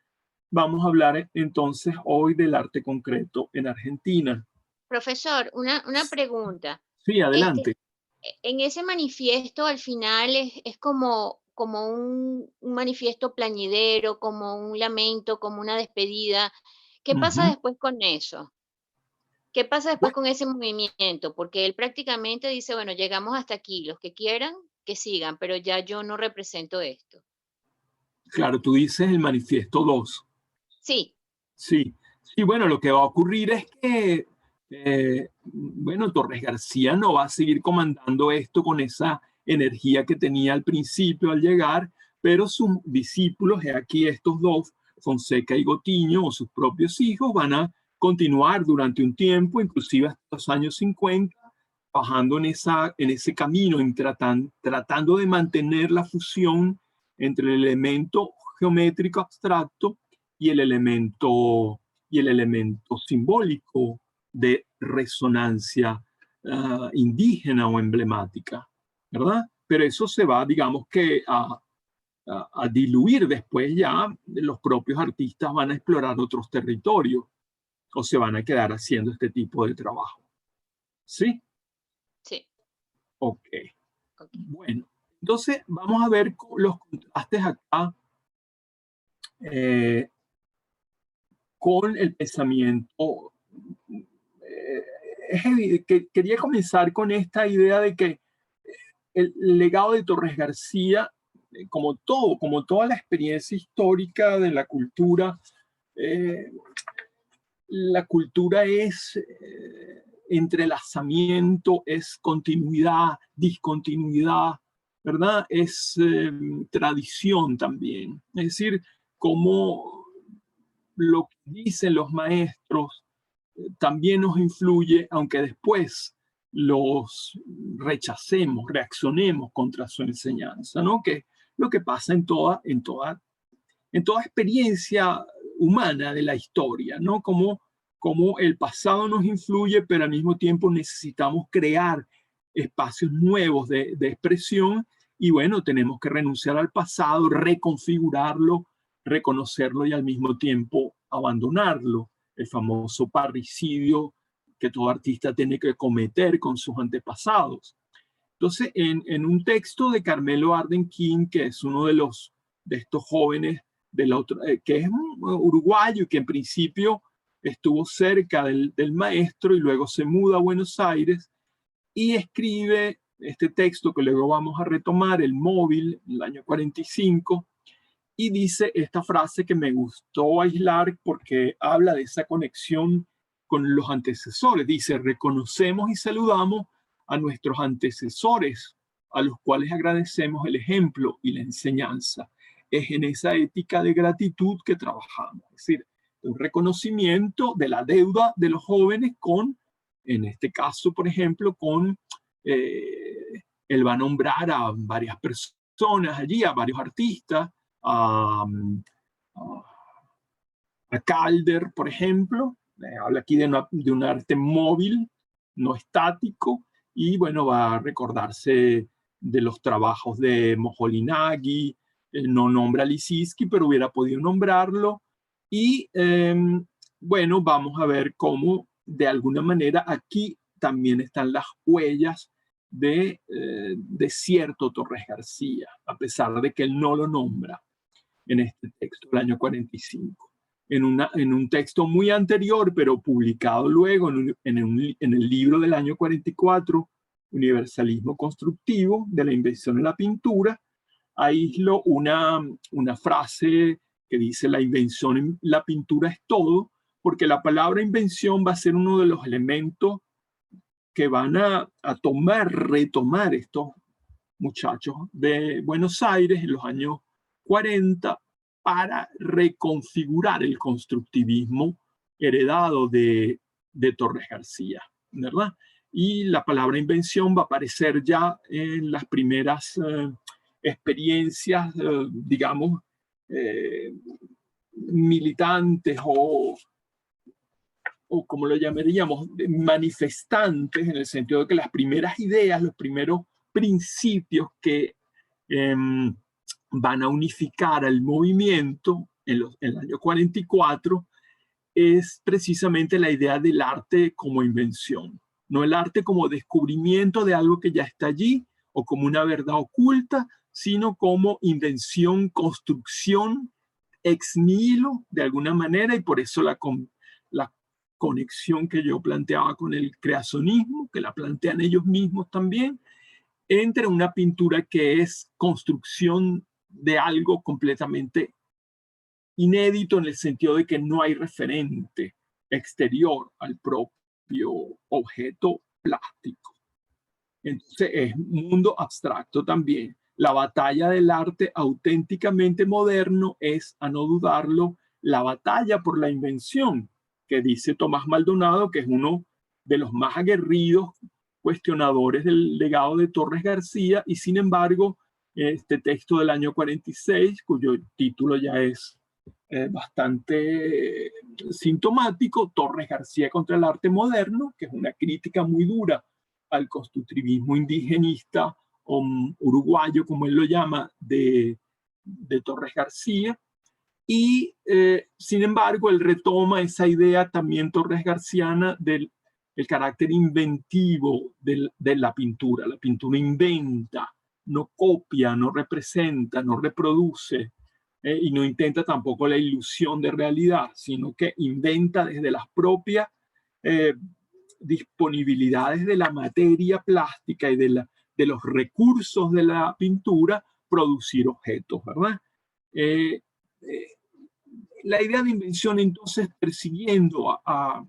Vamos a hablar entonces hoy del arte concreto en Argentina. Profesor, una pregunta. Sí, adelante. En ese manifiesto al final es como un manifiesto plañidero, como un lamento, como una despedida. ¿Qué pasa después con eso? ¿Qué pasa después con ese movimiento? Porque él prácticamente dice, bueno, llegamos hasta aquí, los que quieran, que sigan, pero ya yo no represento esto. Claro, tú dices el manifiesto 2. Sí. Sí, sí, bueno, lo que va a ocurrir es que, bueno, Torres García no va a seguir comandando esto con esa energía que tenía al principio al llegar, pero sus discípulos, aquí estos dos, Fonseca y Gotiño, o sus propios hijos, van a continuar durante un tiempo, inclusive hasta los años 50, trabajando en ese camino, tratando de mantener la fusión entre el elemento geométrico abstracto y el elemento simbólico de resonancia indígena o emblemática, ¿verdad? Pero eso se va, digamos que, a diluir después. Ya los propios artistas van a explorar otros territorios o se van a quedar haciendo este tipo de trabajo. ¿Sí? Sí. Ok. Bueno, entonces vamos a ver los contrastes acá con el pensamiento. Quería comenzar con esta idea de que el legado de Torres García, como toda la experiencia histórica de la cultura es entrelazamiento, es continuidad, discontinuidad, ¿verdad? Es tradición también. Es decir, como lo que dicen los maestros también nos influye, aunque después los rechacemos, reaccionemos contra su enseñanza, ¿no? Que es lo que pasa en toda experiencia humana de la historia, ¿no? Como el pasado nos influye, pero al mismo tiempo necesitamos crear espacios nuevos de expresión, y bueno, tenemos que renunciar al pasado, reconfigurarlo, reconocerlo y al mismo tiempo abandonarlo. El famoso parricidio que todo artista tiene que cometer con sus antepasados. Entonces, en un texto de Carmelo Arden King, que es uno de estos jóvenes que es un uruguayo y que en principio estuvo cerca del maestro y luego se muda a Buenos Aires y escribe este texto que luego vamos a retomar, El Móvil, en el año 45, y dice esta frase que me gustó aislar porque habla de esa conexión con los antecesores. Dice: reconocemos y saludamos a nuestros antecesores, a los cuales agradecemos el ejemplo y la enseñanza. Es en esa ética de gratitud que trabajamos. Es decir, un reconocimiento de la deuda de los jóvenes con, en este caso, por ejemplo, con, él va a nombrar a varias personas allí, a varios artistas, a Calder, por ejemplo. Habla aquí de un arte móvil, no estático, y bueno, va a recordarse de los trabajos de Moholy-Nagy. No nombra a Lissitzky, pero hubiera podido nombrarlo. Y bueno, vamos a ver cómo de alguna manera aquí también están las huellas de cierto Torres García, a pesar de que él no lo nombra en este texto del año 45. En un texto muy anterior, pero publicado luego en el libro del año 44, Universalismo Constructivo, de la invención en la pintura, aíslo una frase que dice: la invención en la pintura es todo, porque la palabra invención va a ser uno de los elementos que van a retomar estos muchachos de Buenos Aires en los años 40 para reconfigurar el constructivismo heredado de Torres García, ¿verdad? Y la palabra invención va a aparecer ya en las primeras experiencias, digamos, militantes o como lo llamaríamos, manifestantes, en el sentido de que las primeras ideas, los primeros principios que van a unificar al movimiento en el año 44 es precisamente la idea del arte como invención. No el arte como descubrimiento de algo que ya está allí o como una verdad oculta, sino como invención, construcción ex nihilo de alguna manera, y por eso la conexión que yo planteaba con el creacionismo, que la plantean ellos mismos también, entre una pintura que es construcción de algo completamente inédito en el sentido de que no hay referente exterior al propio objeto plástico. Entonces es un mundo abstracto también. La batalla del arte auténticamente moderno es, a no dudarlo, la batalla por la invención, que dice Tomás Maldonado, que es uno de los más aguerridos cuestionadores del legado de Torres García, y sin embargo, este texto del año 46, cuyo título ya es bastante sintomático, Torres García contra el arte moderno, que es una crítica muy dura al constructivismo indigenista o uruguayo, como él lo llama, de Torres García. Y sin embargo, él retoma esa idea también Torres Garciana del carácter inventivo de la pintura. La pintura inventa, no copia, no representa, no reproduce, y no intenta tampoco la ilusión de realidad, sino que inventa desde las propias disponibilidades de la materia plástica y de los recursos de la pintura, producir objetos, ¿verdad? La idea de invención, entonces, persiguiendo a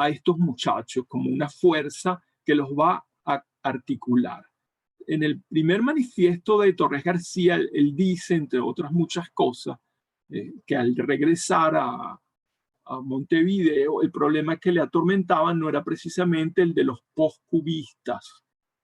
estos muchachos como una fuerza que los va a articular. En el primer manifiesto de Torres García, él dice, entre otras muchas cosas, que al regresar a Montevideo, el problema que le atormentaban no era precisamente el de los postcubistas,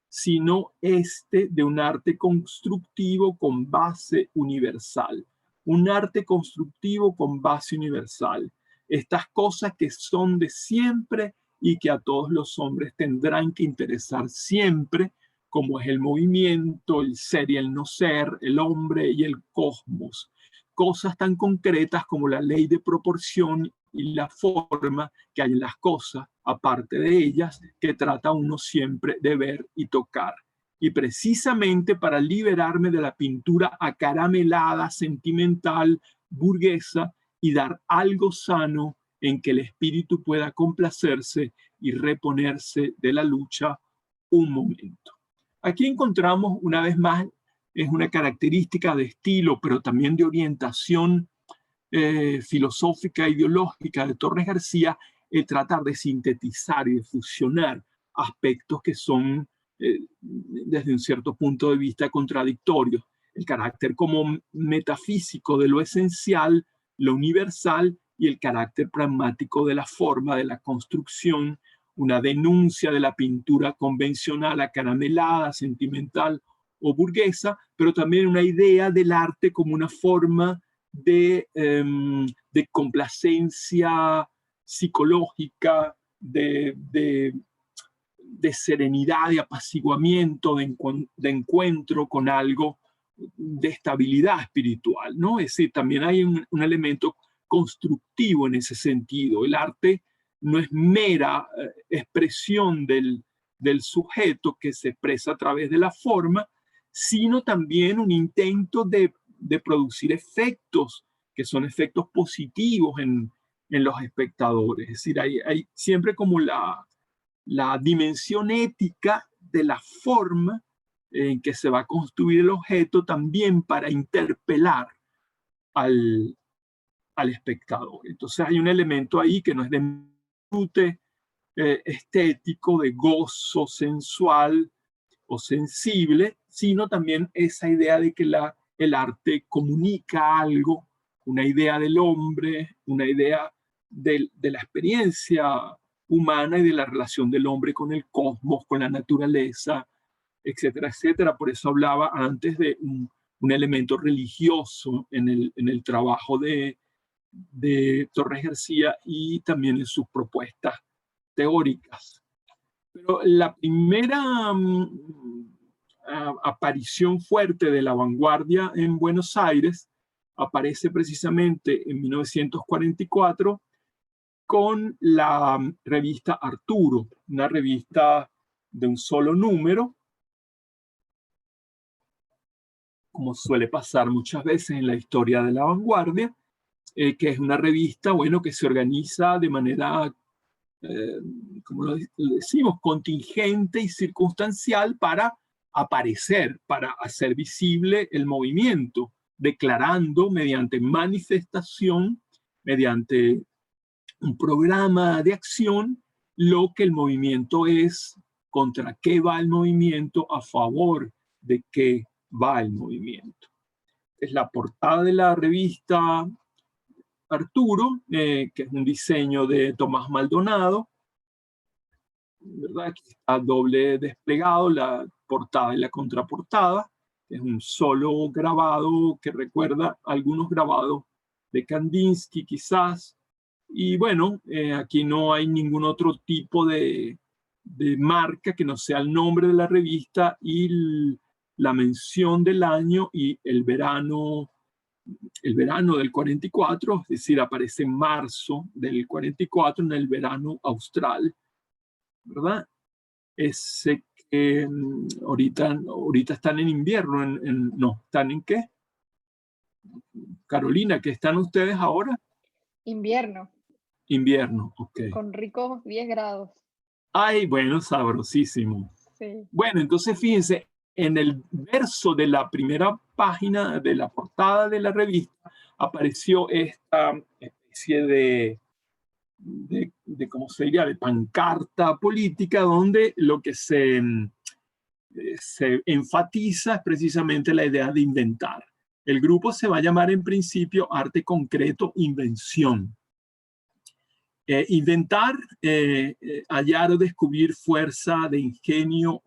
sino este de un arte constructivo con base universal. Un arte constructivo con base universal. Estas cosas que son de siempre y que a todos los hombres tendrán que interesar siempre, como es el movimiento, el ser y el no ser, el hombre y el cosmos. Cosas tan concretas como la ley de proporción y la forma que hay en las cosas, aparte de ellas, que trata uno siempre de ver y tocar. Y precisamente para liberarme de la pintura acaramelada, sentimental, burguesa, y dar algo sano en que el espíritu pueda complacerse y reponerse de la lucha un momento. Aquí encontramos una vez más, es una característica de estilo, pero también de orientación filosófica, ideológica de Torres García, el tratar de sintetizar y de fusionar aspectos que son desde un cierto punto de vista contradictorios. El carácter como metafísico de lo esencial, lo universal, y el carácter pragmático de la forma, de la construcción, una denuncia de la pintura convencional, acaramelada, sentimental o burguesa, pero también una idea del arte como una forma de complacencia psicológica, de serenidad, de apaciguamiento, de encuentro con algo, de estabilidad espiritual, ¿no? Es decir, también hay un elemento constructivo en ese sentido. El arte no es mera expresión del sujeto que se expresa a través de la forma, sino también un intento de producir efectos que son efectos positivos en los espectadores. Es decir, hay siempre como la dimensión ética de la forma en que se va a construir el objeto también para interpelar al espectador. Entonces hay un elemento ahí que no es de disfrute estético, de gozo sensual o sensible, sino también esa idea de que el arte comunica algo, una idea del hombre, una idea de la experiencia humana y de la relación del hombre con el cosmos, con la naturaleza, etcétera, etcétera. Por eso hablaba antes de un elemento religioso en el trabajo de Torres García y también en sus propuestas teóricas. Pero la primera aparición fuerte de la vanguardia en Buenos Aires aparece precisamente en 1944 con la revista Arturo, una revista de un solo número, como suele pasar muchas veces en la historia de la vanguardia, que es una revista, bueno, que se organiza de manera, como lo decimos, contingente y circunstancial para aparecer, para hacer visible el movimiento, declarando mediante manifestación, mediante un programa de acción, lo que el movimiento es, contra qué va el movimiento, a favor de qué va el movimiento. Es la portada de la revista Arturo, que es un diseño de Tomás Maldonado, ¿verdad? Aquí está doble desplegado, la portada y la contraportada. Es un solo grabado que recuerda algunos grabados de Kandinsky quizás. Y bueno, aquí no hay ningún otro tipo de marca que no sea el nombre de la revista y la mención del año y el verano del 44, es decir, aparece en marzo del 44 en el verano austral, ¿verdad? Ese que ahorita están en invierno, no, ¿están en qué? Carolina, ¿qué están ustedes ahora? Invierno. Invierno, ok. Con ricos 10 grados. Ay, bueno, sabrosísimo. Sí. Bueno, entonces fíjense, en el verso de la primera página de la portada de la revista apareció esta especie de ¿cómo se diría?, de pancarta política, donde lo que se enfatiza es precisamente la idea de inventar. El grupo se va a llamar en principio Arte Concreto Invención. Inventar, hallar o descubrir fuerza de ingenio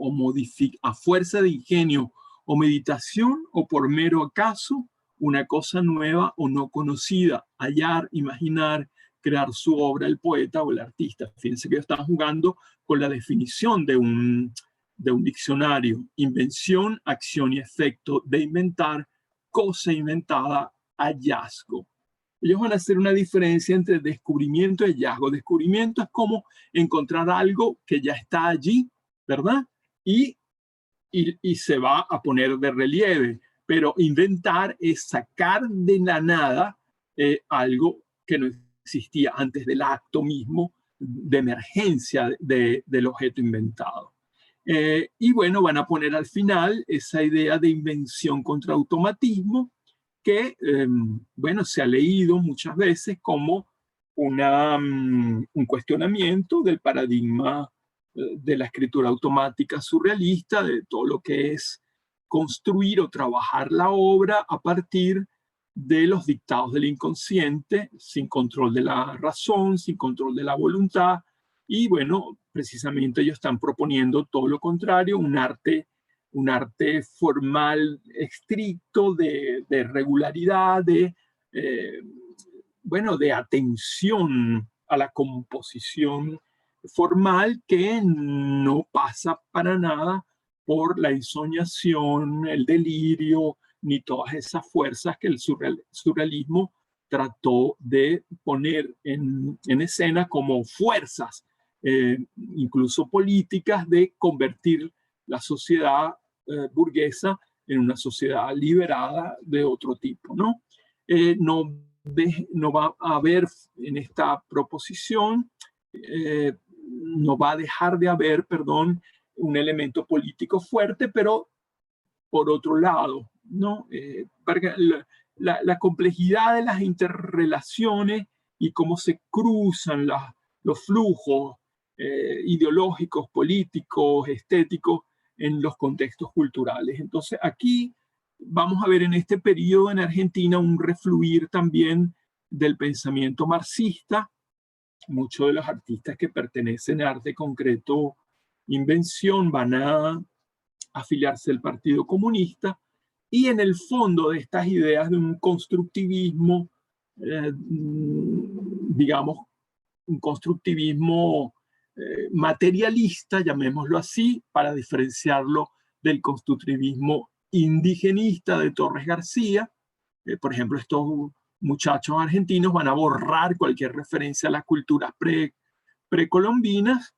a fuerza de ingenio o meditación o por mero acaso, una cosa nueva o no conocida. Hallar, imaginar, crear su obra el poeta o el artista. Fíjense que están jugando con la definición de un diccionario. Invención, acción y efecto de inventar, cosa inventada, hallazgo. Ellos van a hacer una diferencia entre descubrimiento y hallazgo. Descubrimiento es como encontrar algo que ya está allí, ¿verdad? Y se va a poner de relieve. Pero inventar es sacar de la nada algo que no existía antes del acto mismo de emergencia del objeto inventado. Y bueno, van a poner al final esa idea de invención contra automatismo, que, bueno, se ha leído muchas veces como un cuestionamiento del paradigma de la escritura automática surrealista, de todo lo que es construir o trabajar la obra a partir de los dictados del inconsciente, sin control de la razón, sin control de la voluntad. Y bueno, precisamente ellos están proponiendo todo lo contrario, un arte formal estricto, de regularidad, bueno, de atención a la composición formal, que no pasa para nada por la ensoñación, el delirio, ni todas esas fuerzas que el surrealismo trató de poner en escena como fuerzas, incluso políticas, de convertir la sociedad burguesa en una sociedad liberada de otro tipo, ¿no? No va a haber en esta proposición, no va a dejar de haber, perdón, un elemento político fuerte, pero por otro lado, ¿no? La complejidad de las interrelaciones y cómo se cruzan los flujos ideológicos, políticos, estéticos en los contextos culturales. Entonces aquí vamos a ver en este periodo en Argentina un refluir también del pensamiento marxista. Muchos de los artistas que pertenecen a Arte Concreto Invención van a afiliarse al Partido Comunista, y en el fondo de estas ideas de un constructivismo, digamos, un constructivismo materialista, llamémoslo así, para diferenciarlo del constructivismo indigenista de Torres García. Por ejemplo, estos muchachos argentinos van a borrar cualquier referencia a las culturas precolombinas,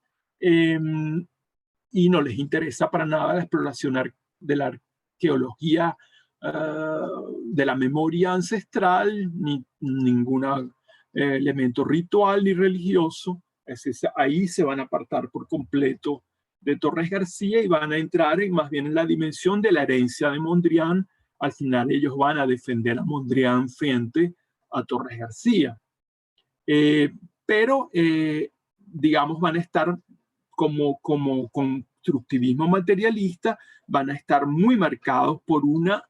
y no les interesa para nada la exploración de la arqueología, de la memoria ancestral, ni ningún elemento ritual ni religioso. Ahí se van a apartar por completo de Torres García y van a entrar más bien en la dimensión de la herencia de Mondrian. Al final ellos van a defender a Mondrian frente a Torres García. Pero, digamos, van a estar como constructivismo materialista, van a estar muy marcados por una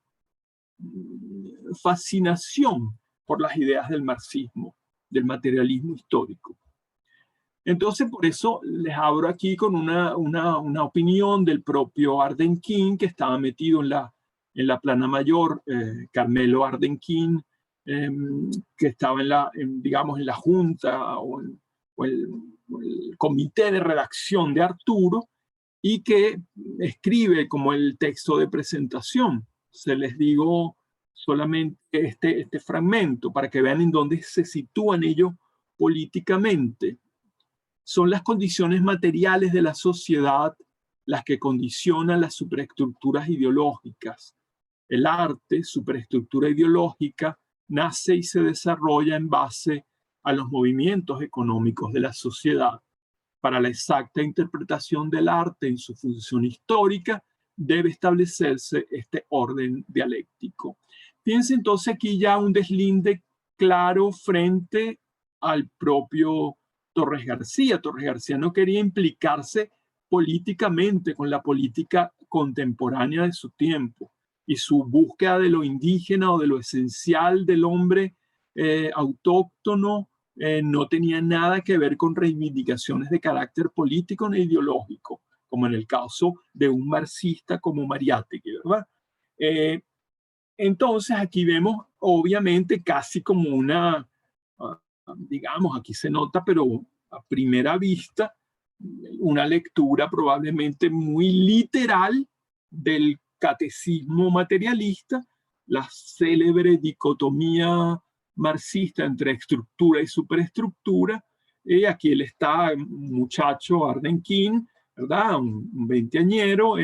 fascinación por las ideas del marxismo, del materialismo histórico. Entonces, por eso les abro aquí con una opinión del propio Ardenquín, que estaba metido en la plana mayor, Carmelo Ardenquín, que estaba digamos, en la junta o el comité de redacción de Arturo, y que escribe como el texto de presentación. Se les digo solamente este fragmento para que vean en dónde se sitúan ellos políticamente. Son las condiciones materiales de la sociedad las que condicionan las superestructuras ideológicas. El arte, superestructura ideológica, nace y se desarrolla en base a los movimientos económicos de la sociedad. Para la exacta interpretación del arte en su función histórica, debe establecerse este orden dialéctico. Fíjense entonces aquí ya un deslinde claro frente al propio Torres García. Torres García no quería implicarse políticamente con la política contemporánea de su tiempo, y su búsqueda de lo indígena o de lo esencial del hombre autóctono no tenía nada que ver con reivindicaciones de carácter político ni ideológico, como en el caso de un marxista como Mariátegui, ¿verdad? Entonces aquí vemos obviamente casi como digamos, aquí se nota, pero a primera vista, una lectura probablemente muy literal del catecismo materialista, la célebre dicotomía marxista entre estructura y superestructura. Aquí él está, un muchacho, Ardenquín, ¿verdad? Un veinteañero,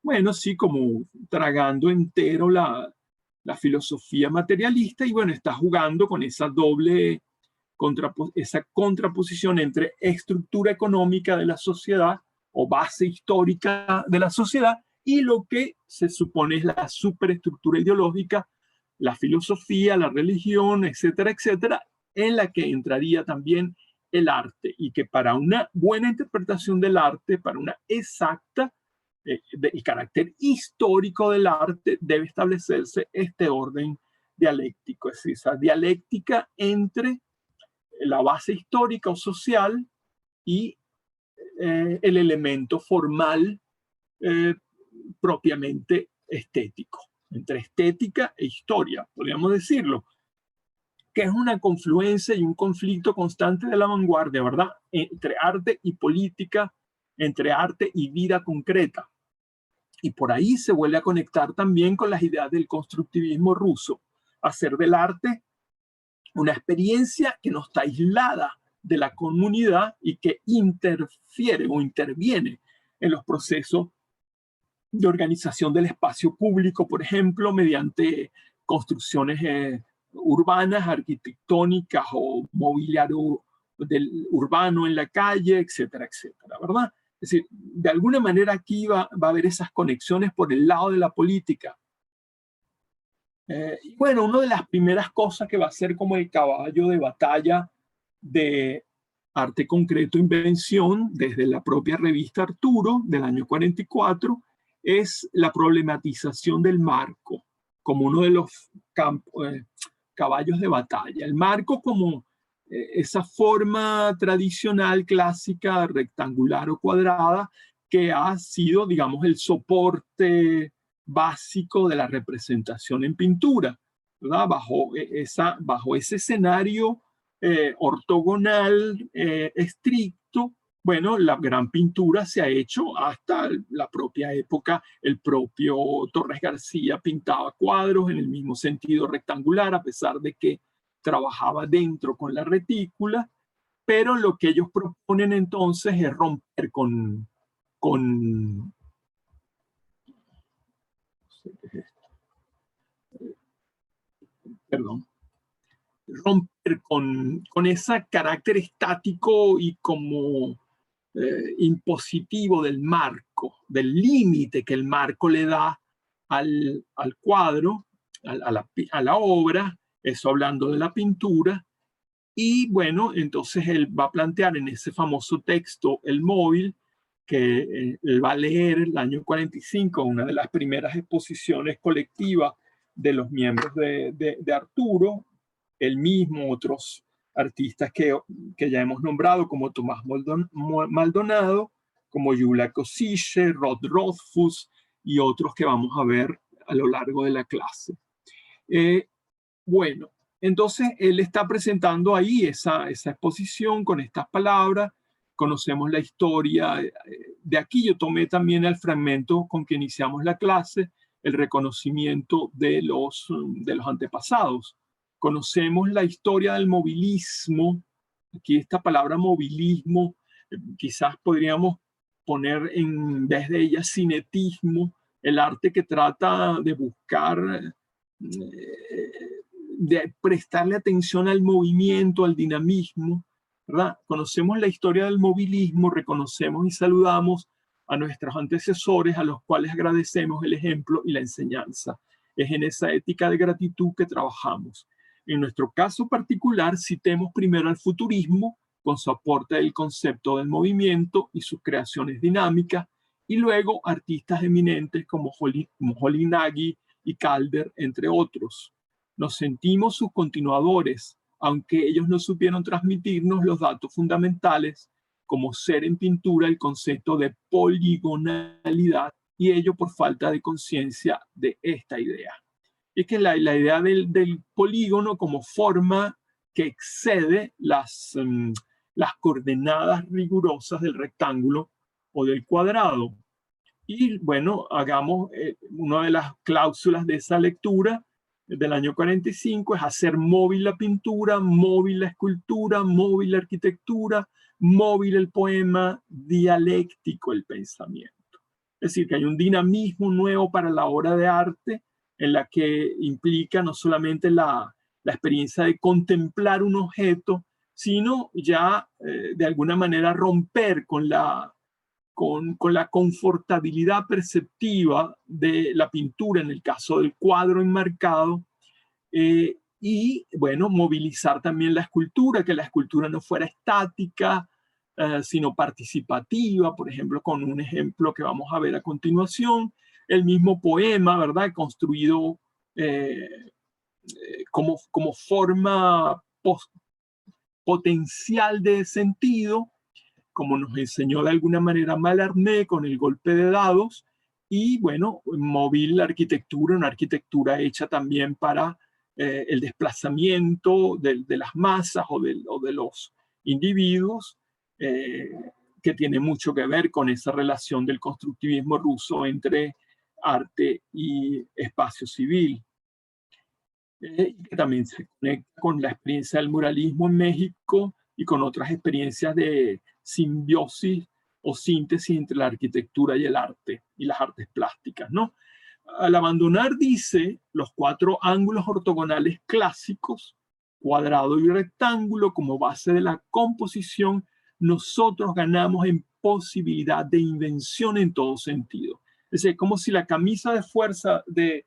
bueno, sí, como tragando entero la filosofía materialista, y bueno, está jugando con esa doble esa contraposición entre estructura económica de la sociedad o base histórica de la sociedad y lo que se supone es la superestructura ideológica, la filosofía, la religión, etcétera, etcétera, en la que entraría también el arte, y que para una buena interpretación del arte, para una exacta, el carácter histórico del arte, debe establecerse este orden dialéctico, es decir, esa dialéctica entre la base histórica o social y el elemento formal propiamente estético, entre estética e historia, podríamos decirlo, que es una confluencia y un conflicto constante de la vanguardia, ¿verdad? Entre arte y política, entre arte y vida concreta. Y por ahí se vuelve a conectar también con las ideas del constructivismo ruso, hacer del arte una experiencia que no está aislada de la comunidad y que interfiere o interviene en los procesos de organización del espacio público, por ejemplo, mediante construcciones urbanas, arquitectónicas o mobiliario urbano en la calle, etcétera, etcétera, ¿verdad? Es decir, de alguna manera aquí va a haber esas conexiones por el lado de la política. Y bueno, una de las primeras cosas que va a ser como el caballo de batalla de Arte Concreto Invención, desde la propia revista Arturo del año 44, es la problematización del marco como uno de los caballos de batalla. El marco como esa forma tradicional, clásica, rectangular o cuadrada, que ha sido, digamos, el soporte básico de la representación en pintura, ¿verdad? Bajo ese escenario ortogonal estricto, bueno, la gran pintura se ha hecho hasta la propia época. El propio Torres García pintaba cuadros en el mismo sentido rectangular, a pesar de que trabajaba dentro con la retícula, pero lo que ellos proponen entonces es romper romper con ese carácter estático y como impositivo del marco, del límite que el marco le da al cuadro, a la obra, eso hablando de la pintura. Y bueno, entonces él va a plantear en ese famoso texto, El Móvil, que él va a leer el año 45, una de las primeras exposiciones colectivas de los miembros de Arturo, él mismo, otros artistas que ya hemos nombrado, como Tomás Maldonado, como Yula Kosische, Rod Rothfuss y otros que vamos a ver a lo largo de la clase. Bueno, entonces él está presentando ahí esa exposición con estas palabras. Conocemos la historia. De aquí yo tomé también el fragmento con que iniciamos la clase, el reconocimiento de los antepasados. Conocemos la historia del movilismo. Aquí esta palabra movilismo, quizás podríamos poner en vez de ella cinetismo, el arte que trata de buscar, de prestarle atención al movimiento, al dinamismo, ¿verdad? Conocemos la historia del movilismo, reconocemos y saludamos a nuestros antecesores, a los cuales agradecemos el ejemplo y la enseñanza. Es en esa ética de gratitud que trabajamos. En nuestro caso particular, citemos primero al futurismo, con su aporte del concepto del movimiento y sus creaciones dinámicas, y luego artistas eminentes como Jolinek y Calder, entre otros. Nos sentimos sus continuadores, aunque ellos no supieron transmitirnos los datos fundamentales, como ser en pintura el concepto de poligonalidad, y ello por falta de conciencia de esta idea. Es que la idea del polígono como forma que excede las coordenadas rigurosas del rectángulo o del cuadrado. Y bueno, hagamos una de las cláusulas de esa lectura del año 45, es hacer móvil la pintura, móvil la escultura, móvil la arquitectura, móvil el poema, dialéctico el pensamiento. Es decir, que hay un dinamismo nuevo para la obra de arte en la que implica no solamente la experiencia de contemplar un objeto, sino ya de alguna manera romper con la confortabilidad perceptiva de la pintura, en el caso del cuadro enmarcado, y bueno, movilizar también la escultura, que la escultura no fuera estática, sino participativa, por ejemplo, con un ejemplo que vamos a ver a continuación, el mismo poema, ¿verdad?, construido como forma potencial de sentido, como nos enseñó de alguna manera Mallarmé con el golpe de dados, y bueno, móvil la arquitectura, una arquitectura hecha también para el desplazamiento de las masas o de los individuos, que tiene mucho que ver con esa relación del constructivismo ruso entre arte y espacio civil. que también se conecta con la experiencia del muralismo en México y con otras experiencias de simbiosis o síntesis entre la arquitectura y el arte y las artes plásticas, ¿no? Al abandonar, dice, los 4 ángulos ortogonales clásicos, cuadrado y rectángulo, como base de la composición, nosotros ganamos en posibilidad de invención en todo sentido. Es decir, como si la camisa de fuerza del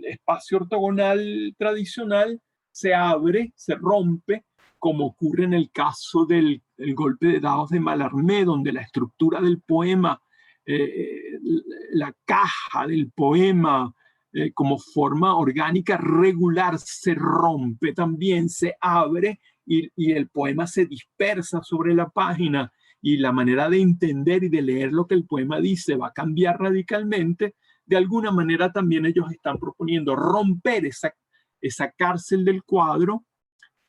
espacio ortogonal tradicional se abre, se rompe, como ocurre en el caso del golpe de dados de Mallarmé, donde la estructura del poema, la caja del poema, como forma orgánica regular, se rompe también, se abre y el poema se dispersa sobre la página y la manera de entender y de leer lo que el poema dice va a cambiar radicalmente. De alguna manera también ellos están proponiendo romper esa cárcel del cuadro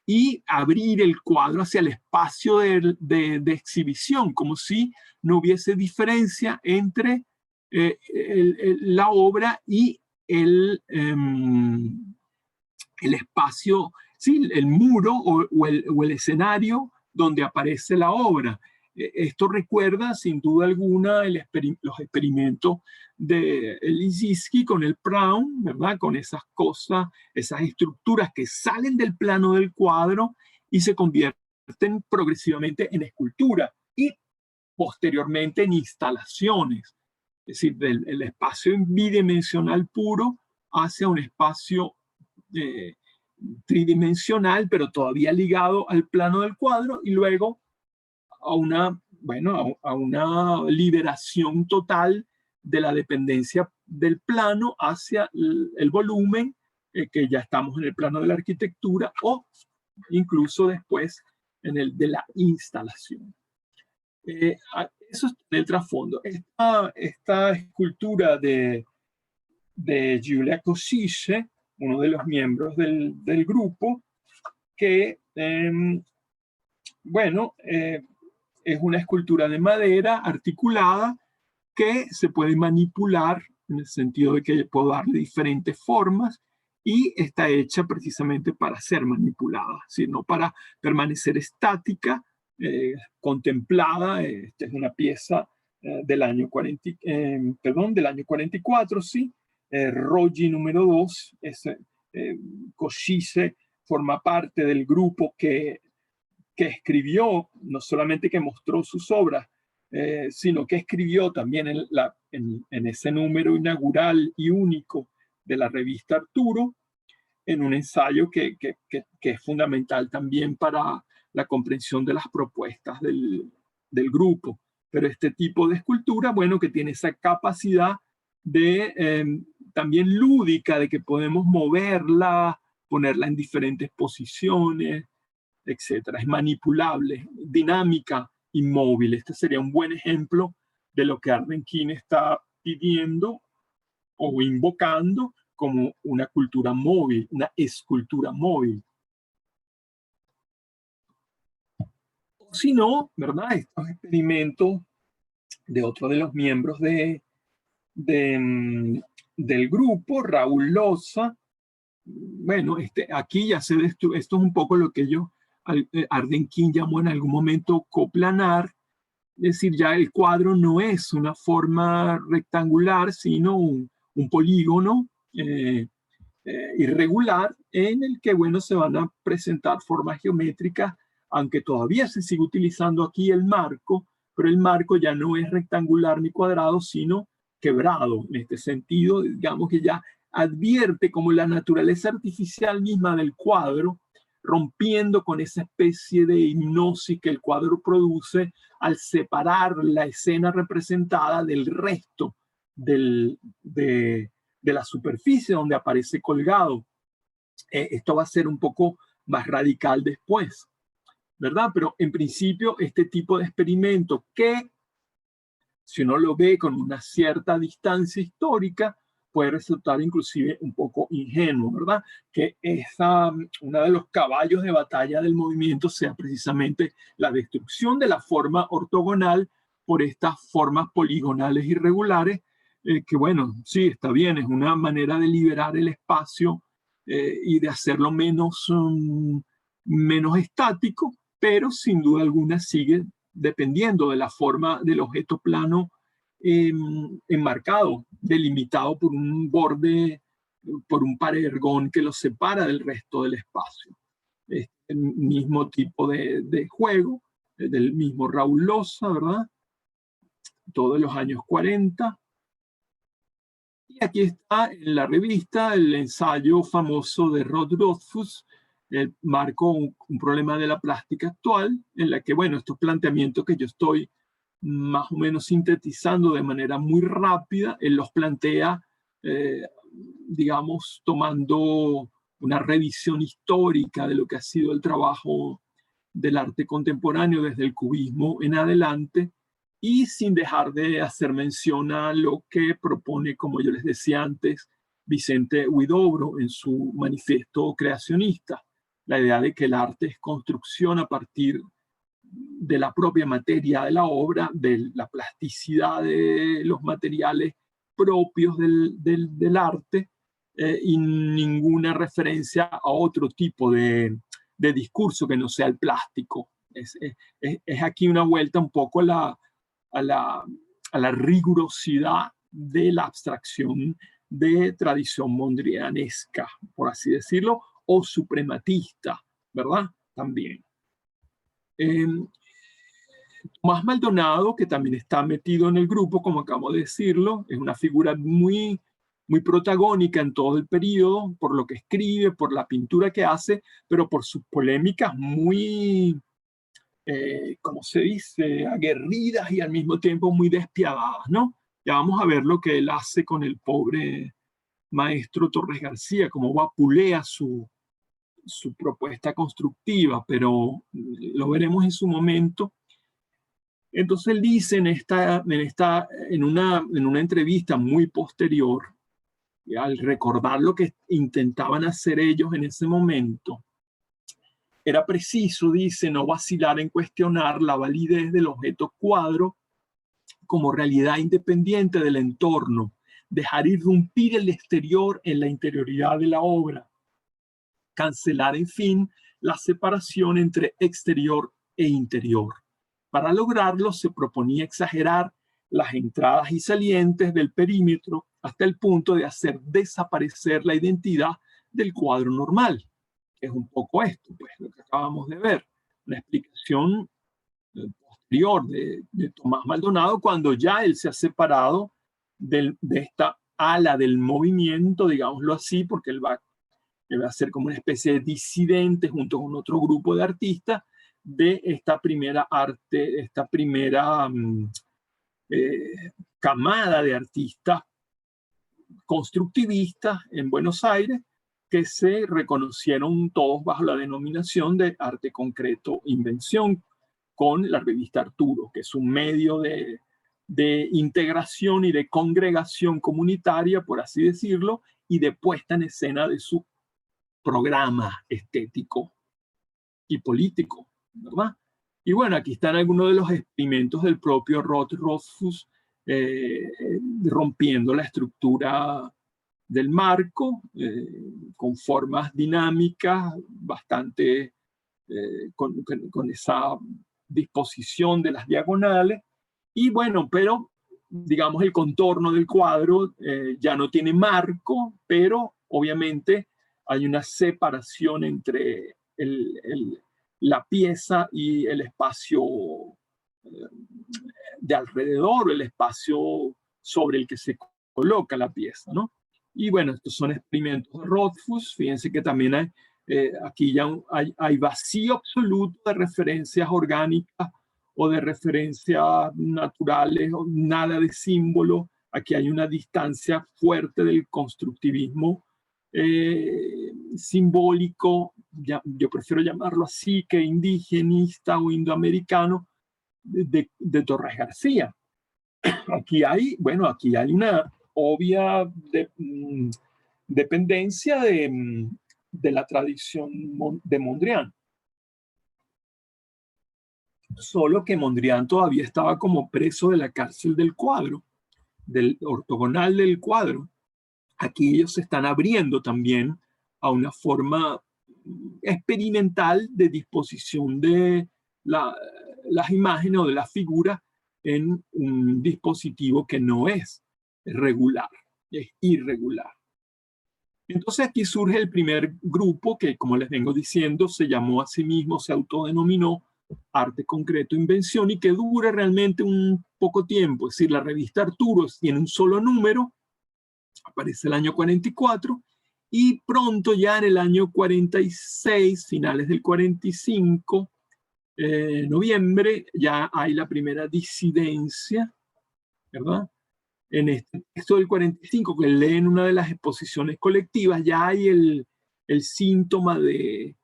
y abrir el cuadro hacia el espacio de exhibición, como si no hubiese diferencia entre la obra y el espacio, sí, el muro o el escenario donde aparece la obra. Esto recuerda sin duda alguna los experimentos de Lissitzky con el Praun, ¿verdad? Con esas cosas, esas estructuras que salen del plano del cuadro y se convierten progresivamente en escultura y posteriormente en instalaciones. Es decir, del espacio bidimensional puro hacia un espacio tridimensional, pero todavía ligado al plano del cuadro, y luego a una liberación total de la dependencia del plano hacia el volumen, que ya estamos en el plano de la arquitectura o incluso después en el de la instalación. Eso es el trasfondo. Esta escultura de Giulia Koszice, uno de los miembros del grupo, que, es una escultura de madera articulada que se puede manipular en el sentido de que puedo darle diferentes formas y está hecha precisamente para ser manipulada, no para permanecer estática, contemplada. Esta es una pieza del año 44, sí. Roggi número 2, Koszice forma parte del grupo que escribió, no solamente que mostró sus obras, sino que escribió también en ese número inaugural y único de la revista Arturo, en un ensayo que es fundamental también para la comprensión de las propuestas del grupo. Pero este tipo de escultura, bueno, que tiene esa capacidad de también lúdica, de que podemos moverla, ponerla en diferentes posiciones, etcétera. Es manipulable, dinámica, inmóvil. Este sería un buen ejemplo de lo que Ardenquín está pidiendo o invocando como una cultura móvil, una escultura móvil. O si no, ¿verdad? Estos experimentos de otro de los miembros del grupo, Raúl Loza. Bueno, aquí ya esto es un poco lo que Ardenquín llamó en algún momento coplanar. Es decir, ya el cuadro no es una forma rectangular, sino un polígono irregular en el que, bueno, se van a presentar formas geométricas, aunque todavía se sigue utilizando aquí el marco, pero el marco ya no es rectangular ni cuadrado, sino quebrado. En este sentido, digamos que ya advierte como la naturaleza artificial misma del cuadro, rompiendo con esa especie de hipnosis que el cuadro produce al separar la escena representada del resto de la superficie donde aparece colgado. Esto va a ser un poco más radical después, ¿verdad? Pero en principio este tipo de experimento que, si uno lo ve con una cierta distancia histórica, puede resultar inclusive un poco ingenuo, ¿verdad? Que uno de los caballos de batalla del movimiento sea precisamente la destrucción de la forma ortogonal por estas formas poligonales irregulares, que bueno, sí, está bien, es una manera de liberar el espacio y de hacerlo menos estático, pero sin duda alguna sigue dependiendo de la forma del objeto plano enmarcado, delimitado por un borde, por un parergón que lo separa del resto del espacio. Es el mismo tipo de juego, del mismo Raúl Loza, ¿verdad? Todos los años 40. Y aquí está en la revista el ensayo famoso de Rod Rothfuss, el marco un problema de la plástica actual, en la que, bueno, estos planteamientos que yo estoy más o menos sintetizando de manera muy rápida, él los plantea, digamos, tomando una revisión histórica de lo que ha sido el trabajo del arte contemporáneo desde el cubismo en adelante, y sin dejar de hacer mención a lo que propone, como yo les decía antes, Vicente Huidobro en su manifiesto creacionista, la idea de que el arte es construcción a partir de la propia materia de la obra, de la plasticidad de los materiales propios del arte, y ninguna referencia a otro tipo de discurso que no sea el plástico. Es aquí una vuelta un poco a la rigurosidad de la abstracción de tradición mondrianesca, por así decirlo, o suprematista, ¿verdad? También. Tomás Maldonado, que también está metido en el grupo, como acabo de decirlo, es una figura muy protagónica en todo el periodo, por lo que escribe, por la pintura que hace, pero por sus polémicas muy, ¿cómo se dice?, aguerridas y al mismo tiempo muy despiadadas, ¿no? Ya vamos a ver lo que él hace con el pobre maestro Torres García, cómo vapulea su propuesta constructiva, pero lo veremos en su momento. Entonces él dice en una entrevista muy posterior, al recordar lo que intentaban hacer ellos en ese momento, era preciso, dice, no vacilar en cuestionar la validez del objeto cuadro como realidad independiente del entorno, dejar irrumpir el exterior en la interioridad de la obra, cancelar, en fin, la separación entre exterior e interior. Para lograrlo se proponía exagerar las entradas y salientes del perímetro hasta el punto de hacer desaparecer la identidad del cuadro normal. Es un poco esto, pues, lo que acabamos de ver. La explicación posterior de Tomás Maldonado, cuando ya él se ha separado de esta ala del movimiento, digámoslo así, porque él va a ser como una especie de disidente junto con otro grupo de artistas de esta primera arte, esta primera camada de artistas constructivistas en Buenos Aires, que se reconocieron todos bajo la denominación de arte concreto invención, con la revista Arturo, que es un medio de integración y de congregación comunitaria, por así decirlo, y de puesta en escena de su programa estético y político, ¿verdad? Y bueno, aquí están algunos de los experimentos del propio Rod Rothfuss, rompiendo la estructura del marco, con formas dinámicas, bastante con esa disposición de las diagonales. Y bueno, pero digamos el contorno del cuadro ya no tiene marco, pero obviamente hay una separación entre la pieza y el espacio de alrededor, el espacio sobre el que se coloca la pieza, ¿no? Y bueno, estos son experimentos de Rothfuss. Fíjense que también aquí ya hay vacío absoluto de referencias orgánicas o de referencias naturales, o nada de símbolo. Aquí hay una distancia fuerte del constructivismo simbólico, yo prefiero llamarlo así, que indigenista o indoamericano, de Torres García. Aquí hay una obvia dependencia de la tradición de Mondrian. Solo que Mondrian todavía estaba como preso de la cárcel del cuadro, del ortogonal del cuadro. Aquí ellos se están abriendo también a una forma experimental de disposición de las imágenes o de las figuras en un dispositivo que no es regular, es irregular. Entonces aquí surge el primer grupo que, como les vengo diciendo, se llamó a sí mismo, se autodenominó Arte Concreto Invención, y que dura realmente un poco tiempo. Es decir, la revista Arturo tiene un solo número, aparece el año 44, y pronto ya en el año 46, finales del 45, noviembre, ya hay la primera disidencia, ¿verdad? En este texto del 45, que lee en una de las exposiciones colectivas, ya hay el síntoma de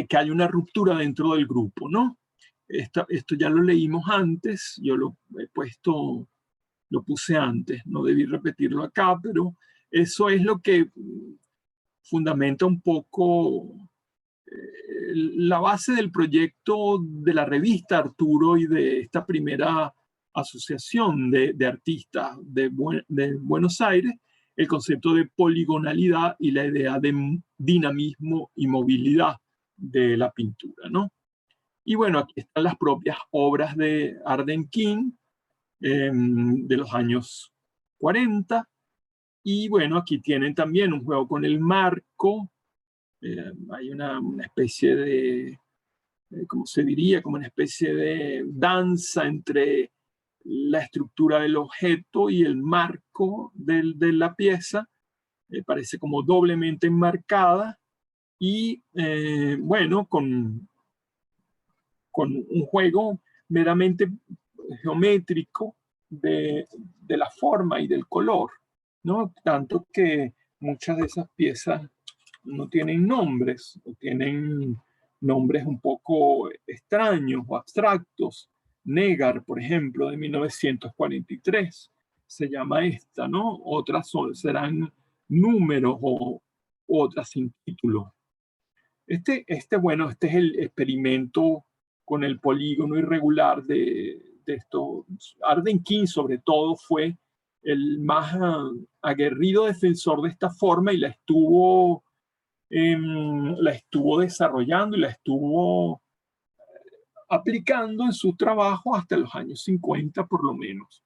que hay una ruptura dentro del grupo, ¿no? Esto ya lo leímos antes, yo lo puse antes, no debí repetirlo acá, pero eso es lo que fundamenta un poco la base del proyecto de la revista Arturo y de esta primera asociación de artistas de Buenos Aires, el concepto de poligonalidad y la idea de dinamismo y movilidad de la pintura, ¿no? Y bueno, aquí están las propias obras de Arden King de los años 40. Y bueno, aquí tienen también un juego con el marco. Hay una especie de, ¿cómo se diría? Como una especie de danza entre la estructura del objeto y el marco de la pieza. Parece como doblemente enmarcada y, bueno, con un juego meramente geométrico de la forma y del color, ¿no? Tanto que muchas de esas piezas no tienen nombres, o tienen nombres un poco extraños o abstractos. Negar, por ejemplo, de 1943, se llama esta, ¿no? Otras serán números o otras sin título. Bueno, este es el experimento con el polígono irregular de esto. Arden King, sobre todo, fue el más aguerrido defensor de esta forma y la estuvo desarrollando y la estuvo aplicando en su trabajo hasta los años 50 por lo menos,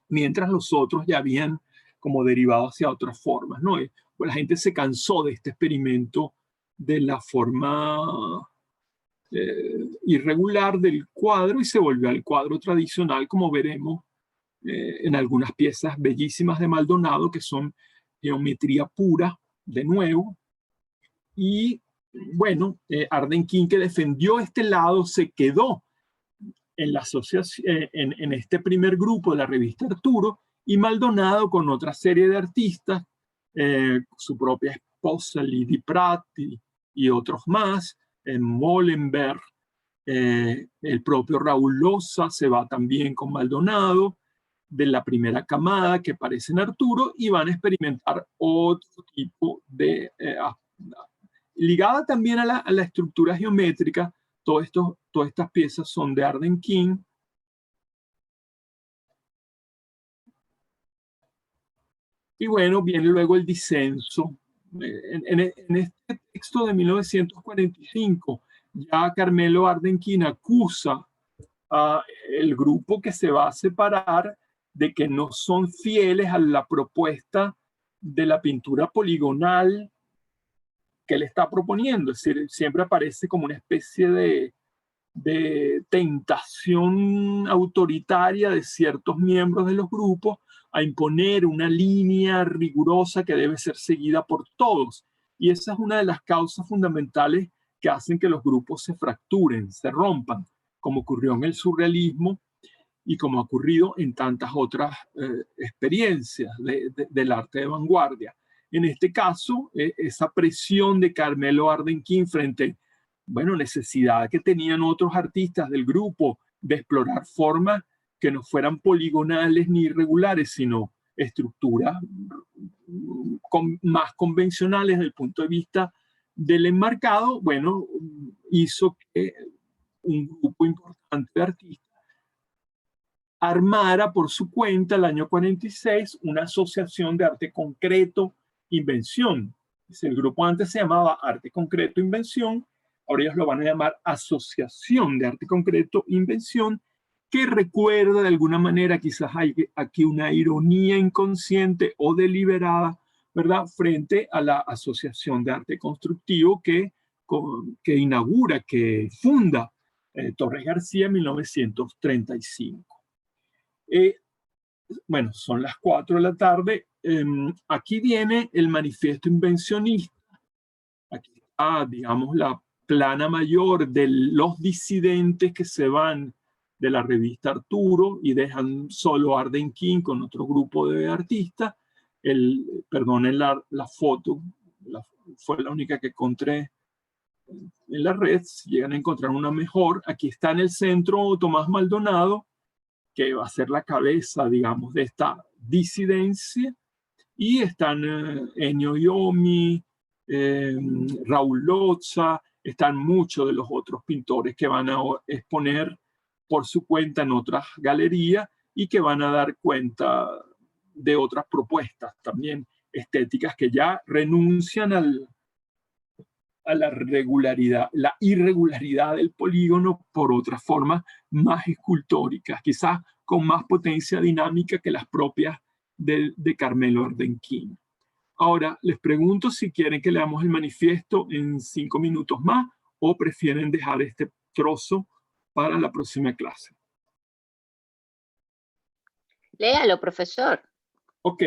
mientras los otros ya habían como derivado hacia otras formas, ¿no? Pues la gente se cansó de este experimento de la forma irregular del cuadro y se volvió al cuadro tradicional, como veremos en algunas piezas bellísimas de Maldonado, que son geometría pura, de nuevo. Y bueno, Arden King, que defendió este lado, se quedó en la asociación, en este primer grupo de la revista Arturo, y Maldonado, con otra serie de artistas, su propia esposa Lydie Pratt y otros más, Molenberg, el propio Raúl Loza se va también con Maldonado, de la primera camada que aparece en Arturo, y van a experimentar otro tipo de ligada también a la estructura geométrica. Todas estas piezas son de Arden King. Y bueno, viene luego el disenso. En este texto de 1945, ya Carmelo Arden King acusa al grupo que se va a separar de que no son fieles a la propuesta de la pintura poligonal que él está proponiendo. Es decir, siempre aparece como una especie de tentación autoritaria de ciertos miembros de los grupos a imponer una línea rigurosa que debe ser seguida por todos. Y esa es una de las causas fundamentales que hacen que los grupos se fracturen, se rompan, como ocurrió en el surrealismo y como ha ocurrido en tantas otras experiencias del arte de vanguardia. En este caso, esa presión de Carmelo Arden King frente, bueno, necesidad que tenían otros artistas del grupo de explorar formas que no fueran poligonales ni irregulares, sino estructuras más convencionales desde el punto de vista del enmarcado, bueno, hizo que un grupo importante de artistas armara por su cuenta el año 46 una asociación de arte concreto invención. El grupo antes se llamaba Arte Concreto Invención, ahora ellos lo van a llamar Asociación de Arte Concreto Invención, que recuerda de alguna manera, quizás hay aquí una ironía inconsciente o deliberada, ¿verdad?, frente a la Asociación de Arte Constructivo que inaugura, que funda Torres García en 1935. Bueno, son las 4 de la tarde. Aquí viene el manifiesto invencionista. Aquí está, digamos, la plana mayor de los disidentes que se van de la revista Arturo y dejan solo Ardenquín con otro grupo de artistas. Perdonen la foto, fue la única que encontré en la red. Si llegan a encontrar una mejor, aquí está en el centro Tomás Maldonado, que va a ser la cabeza, digamos, de esta disidencia, y están Ennio Iommi, Raúl Loza, están muchos de los otros pintores que van a exponer por su cuenta en otras galerías y que van a dar cuenta de otras propuestas también estéticas que ya renuncian a la regularidad, la irregularidad del polígono por otras formas más escultóricas, quizás con más potencia dinámica que las propias de Carmelo Ardenquín. Ahora, les pregunto si quieren que leamos el manifiesto en 5 minutos más o prefieren dejar este trozo para la próxima clase. Léalo, profesor. Ok.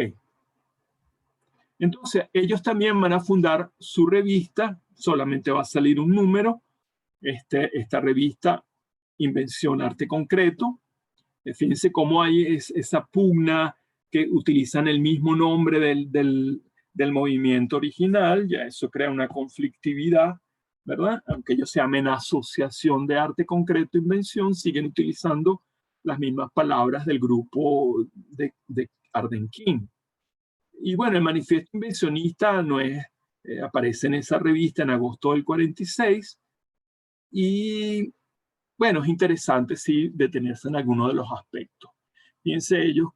Entonces, ellos también van a fundar su revista, solamente va a salir un número, esta revista Invención Arte Concreto. Fíjense cómo hay esa pugna que utilizan el mismo nombre del movimiento original, ya eso crea una conflictividad, ¿verdad? Aunque ellos se llamen Asociación de Arte Concreto Invención, siguen utilizando las mismas palabras del grupo de Ardenquín. Y bueno, el manifiesto invencionista no es, aparece en esa revista en agosto del 46, y bueno, es interesante sí detenerse en algunos de los aspectos. Fíjense, ellos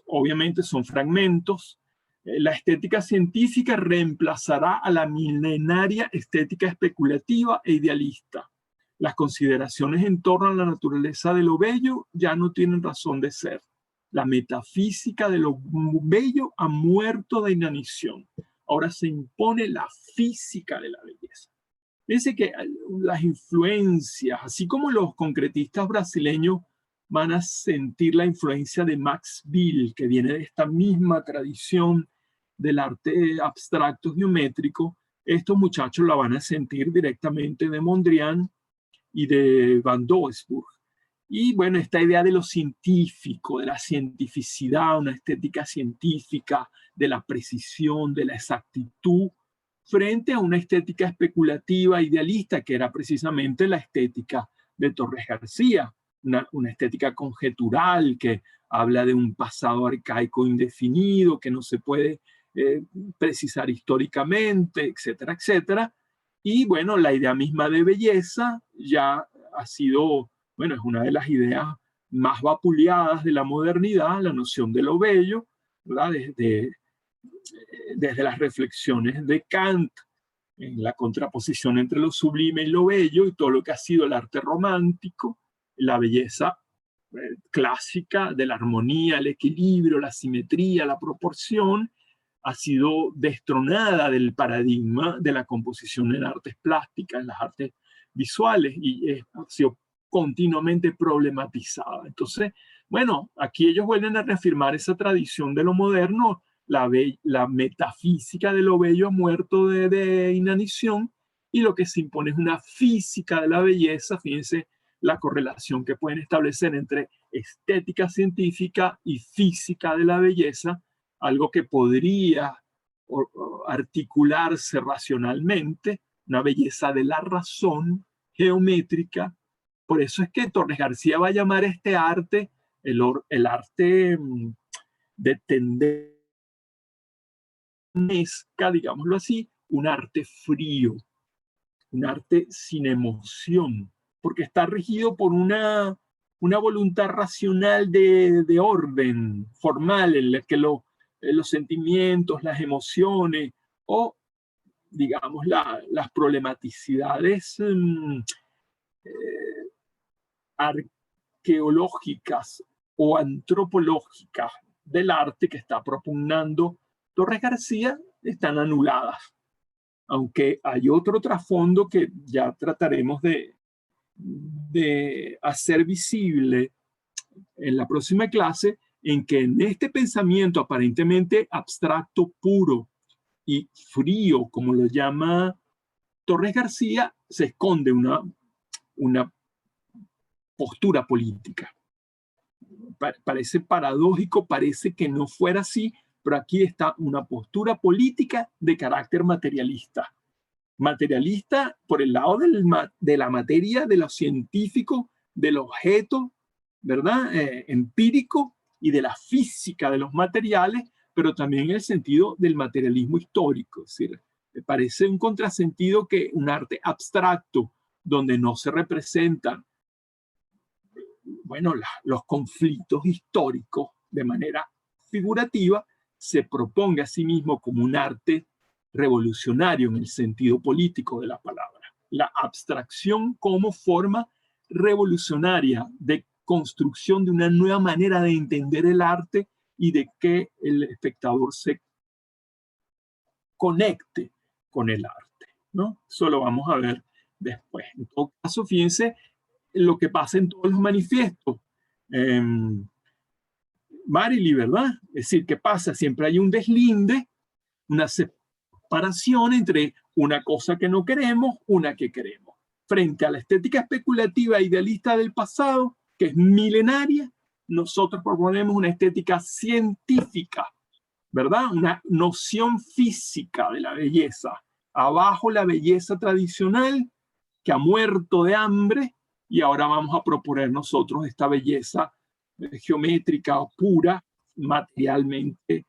obviamente son fragmentos. La estética científica reemplazará a la milenaria estética especulativa e idealista. Las consideraciones en torno a la naturaleza de lo bello ya no tienen razón de ser. La metafísica de lo bello ha muerto de inanición. Ahora se impone la física de la belleza. Fíjense que las influencias, así como los concretistas brasileños van a sentir la influencia de Max Bill, que viene de esta misma tradición del arte abstracto geométrico, estos muchachos la van a sentir directamente de Mondrian y de Van Doesburg. Y bueno, esta idea de lo científico, de la cientificidad, una estética científica, de la precisión, de la exactitud, frente a una estética especulativa idealista, que era precisamente la estética de Torres García, una estética conjetural que habla de un pasado arcaico indefinido, que no se puede precisar históricamente, etcétera, etcétera. Y bueno, la idea misma de belleza ya ha sido, bueno, es una de las ideas más vapuleadas de la modernidad, la noción de lo bello, ¿verdad? Desde las reflexiones de Kant, en la contraposición entre lo sublime y lo bello, y todo lo que ha sido el arte romántico, la belleza clásica de la armonía, el equilibrio, la simetría, la proporción, ha sido destronada del paradigma de la composición en artes plásticas, en las artes visuales, y ha sido continuamente problematizada. Entonces, bueno, aquí ellos vuelven a reafirmar esa tradición de lo moderno, la metafísica de lo bello muerto de inanición, y lo que se impone es una física de la belleza. Fíjense la correlación que pueden establecer entre estética científica y física de la belleza, algo que podría articularse racionalmente, una belleza de la razón geométrica. Por eso es que Torres García va a llamar a este arte el arte de tendencia, digámoslo así, un arte frío, un arte sin emoción, porque está regido por una voluntad racional de orden formal, en la que lo los sentimientos, las emociones o, digamos, las problematicidades arqueológicas o antropológicas del arte que está propugnando Torres García están anuladas. Aunque hay otro trasfondo que ya trataremos de hacer visible en la próxima clase, en que en este pensamiento aparentemente abstracto, puro y frío, como lo llama Torres García, se esconde una postura política. Parece paradójico, parece que no fuera así, pero aquí está una postura política de carácter materialista. Materialista por el lado de la materia, de lo científico, del objeto, ¿verdad? Empírico y de la física de los materiales, pero también en el sentido del materialismo histórico. Es decir, me parece un contrasentido que un arte abstracto, donde no se representan, bueno, los conflictos históricos de manera figurativa, se proponga a sí mismo como un arte revolucionario en el sentido político de la palabra. La abstracción como forma revolucionaria de construcción de una nueva manera de entender el arte y de que el espectador se conecte con el arte, ¿no? Eso lo vamos a ver después. En todo caso, fíjense lo que pasa en todos los manifiestos. Marily, ¿verdad? Es decir, ¿qué pasa? Siempre hay un deslinde, una separación entre una cosa que no queremos, una que queremos. Frente a la estética especulativa e idealista del pasado, que es milenaria, nosotros proponemos una estética científica, ¿verdad? Una noción física de la belleza. Abajo la belleza tradicional, que ha muerto de hambre, y ahora vamos a proponer nosotros esta belleza geométrica o pura, materialmente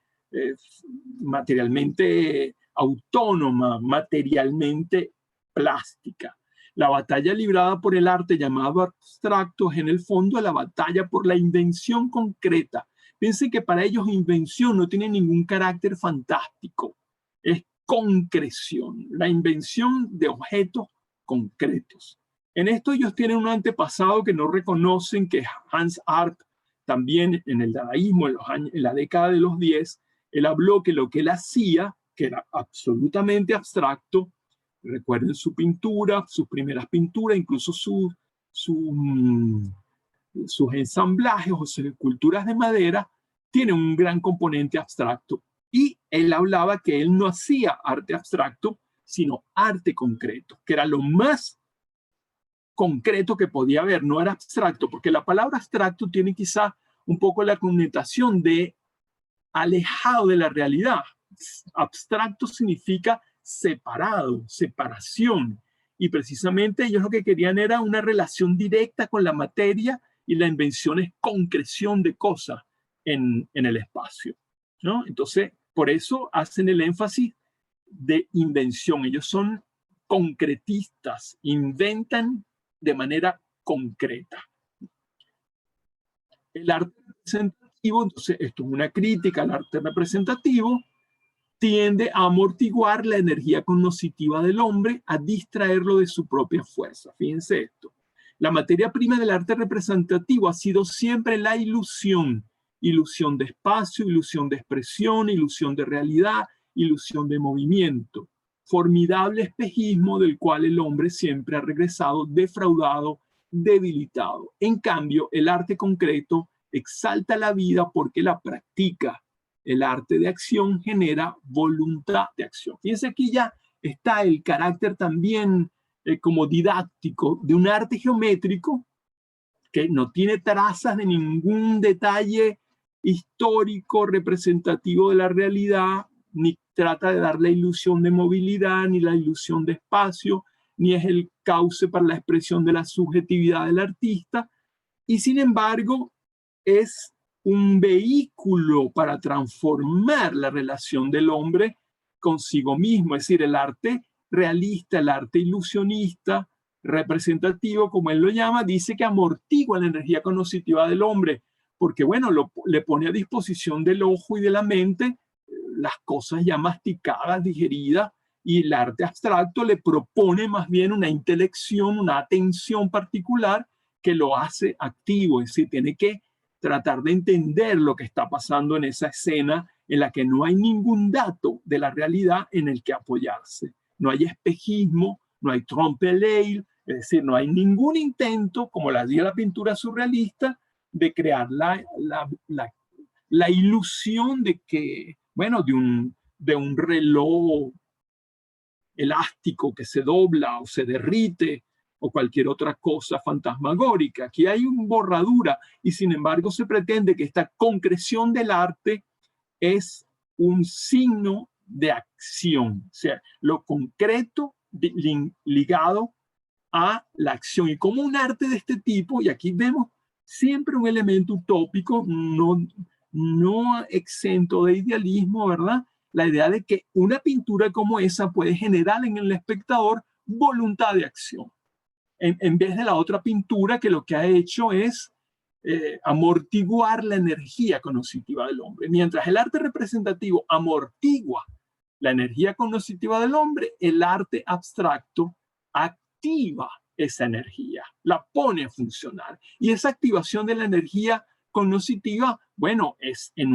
autónoma, materialmente plástica. La batalla librada por el arte llamado abstracto es en el fondo la batalla por la invención concreta. Piensen que para ellos invención no tiene ningún carácter fantástico, es concreción, la invención de objetos concretos. En esto ellos tienen un antepasado que no reconocen, que es Hans Arp. También en el dadaísmo, en la década de los 10, él habló que lo que él hacía, que era absolutamente abstracto, recuerden su pintura, sus primeras pinturas, incluso sus ensamblajes o sus esculturas de madera, tiene un gran componente abstracto. Y él hablaba que él no hacía arte abstracto, sino arte concreto, que era lo más concreto que podía haber, no era abstracto, porque la palabra abstracto tiene quizá un poco la connotación de alejado de la realidad. Abstracto significa separado, separación, y precisamente ellos lo que querían era una relación directa con la materia, y la invención es concreción de cosas en el espacio, ¿no? Entonces, por eso hacen el énfasis de invención. Ellos son concretistas, inventan de manera concreta. El arte representativo, entonces esto es una crítica al arte representativo, tiende a amortiguar la energía cognitiva del hombre, a distraerlo de su propia fuerza. Fíjense esto. La materia prima del arte representativo ha sido siempre la ilusión. Ilusión de espacio, ilusión de expresión, ilusión de realidad, ilusión de movimiento. Formidable espejismo del cual el hombre siempre ha regresado defraudado, debilitado. En cambio, el arte concreto exalta la vida porque la practica. El arte de acción genera voluntad de acción. Fíjense, aquí ya está el carácter también como didáctico de un arte geométrico que no tiene trazas de ningún detalle histórico representativo de la realidad, ni trata de dar la ilusión de movilidad, ni la ilusión de espacio, ni es el cauce para la expresión de la subjetividad del artista, y sin embargo es un vehículo para transformar la relación del hombre consigo mismo, es decir, el arte realista, el arte ilusionista, representativo, como él lo llama, dice que amortigua la energía cognitiva del hombre, porque bueno, le pone a disposición del ojo y de la mente las cosas ya masticadas, digeridas, y el arte abstracto le propone más bien una intelección, una atención particular que lo hace activo, es decir, tiene que tratar de entender lo que está pasando en esa escena en la que no hay ningún dato de la realidad en el que apoyarse. No hay espejismo, no hay trompe-l'œil, es decir, no hay ningún intento, como la hacía la pintura surrealista, de crear la ilusión de que, bueno, de un reloj elástico que se dobla o se derrite o cualquier otra cosa fantasmagórica. Aquí hay una borradura y sin embargo se pretende que esta concreción del arte es un signo de acción, o sea, lo concreto ligado a la acción. Y como un arte de este tipo, y aquí vemos siempre un elemento utópico, no exento de idealismo, ¿verdad? La idea de que una pintura como esa puede generar en el espectador voluntad de acción. En vez de la otra pintura que lo que ha hecho es amortiguar la energía cognitiva del hombre. Mientras el arte representativo amortigua la energía cognitiva del hombre, el arte abstracto activa esa energía, la pone a funcionar. Y esa activación de la energía cognitiva, bueno, es en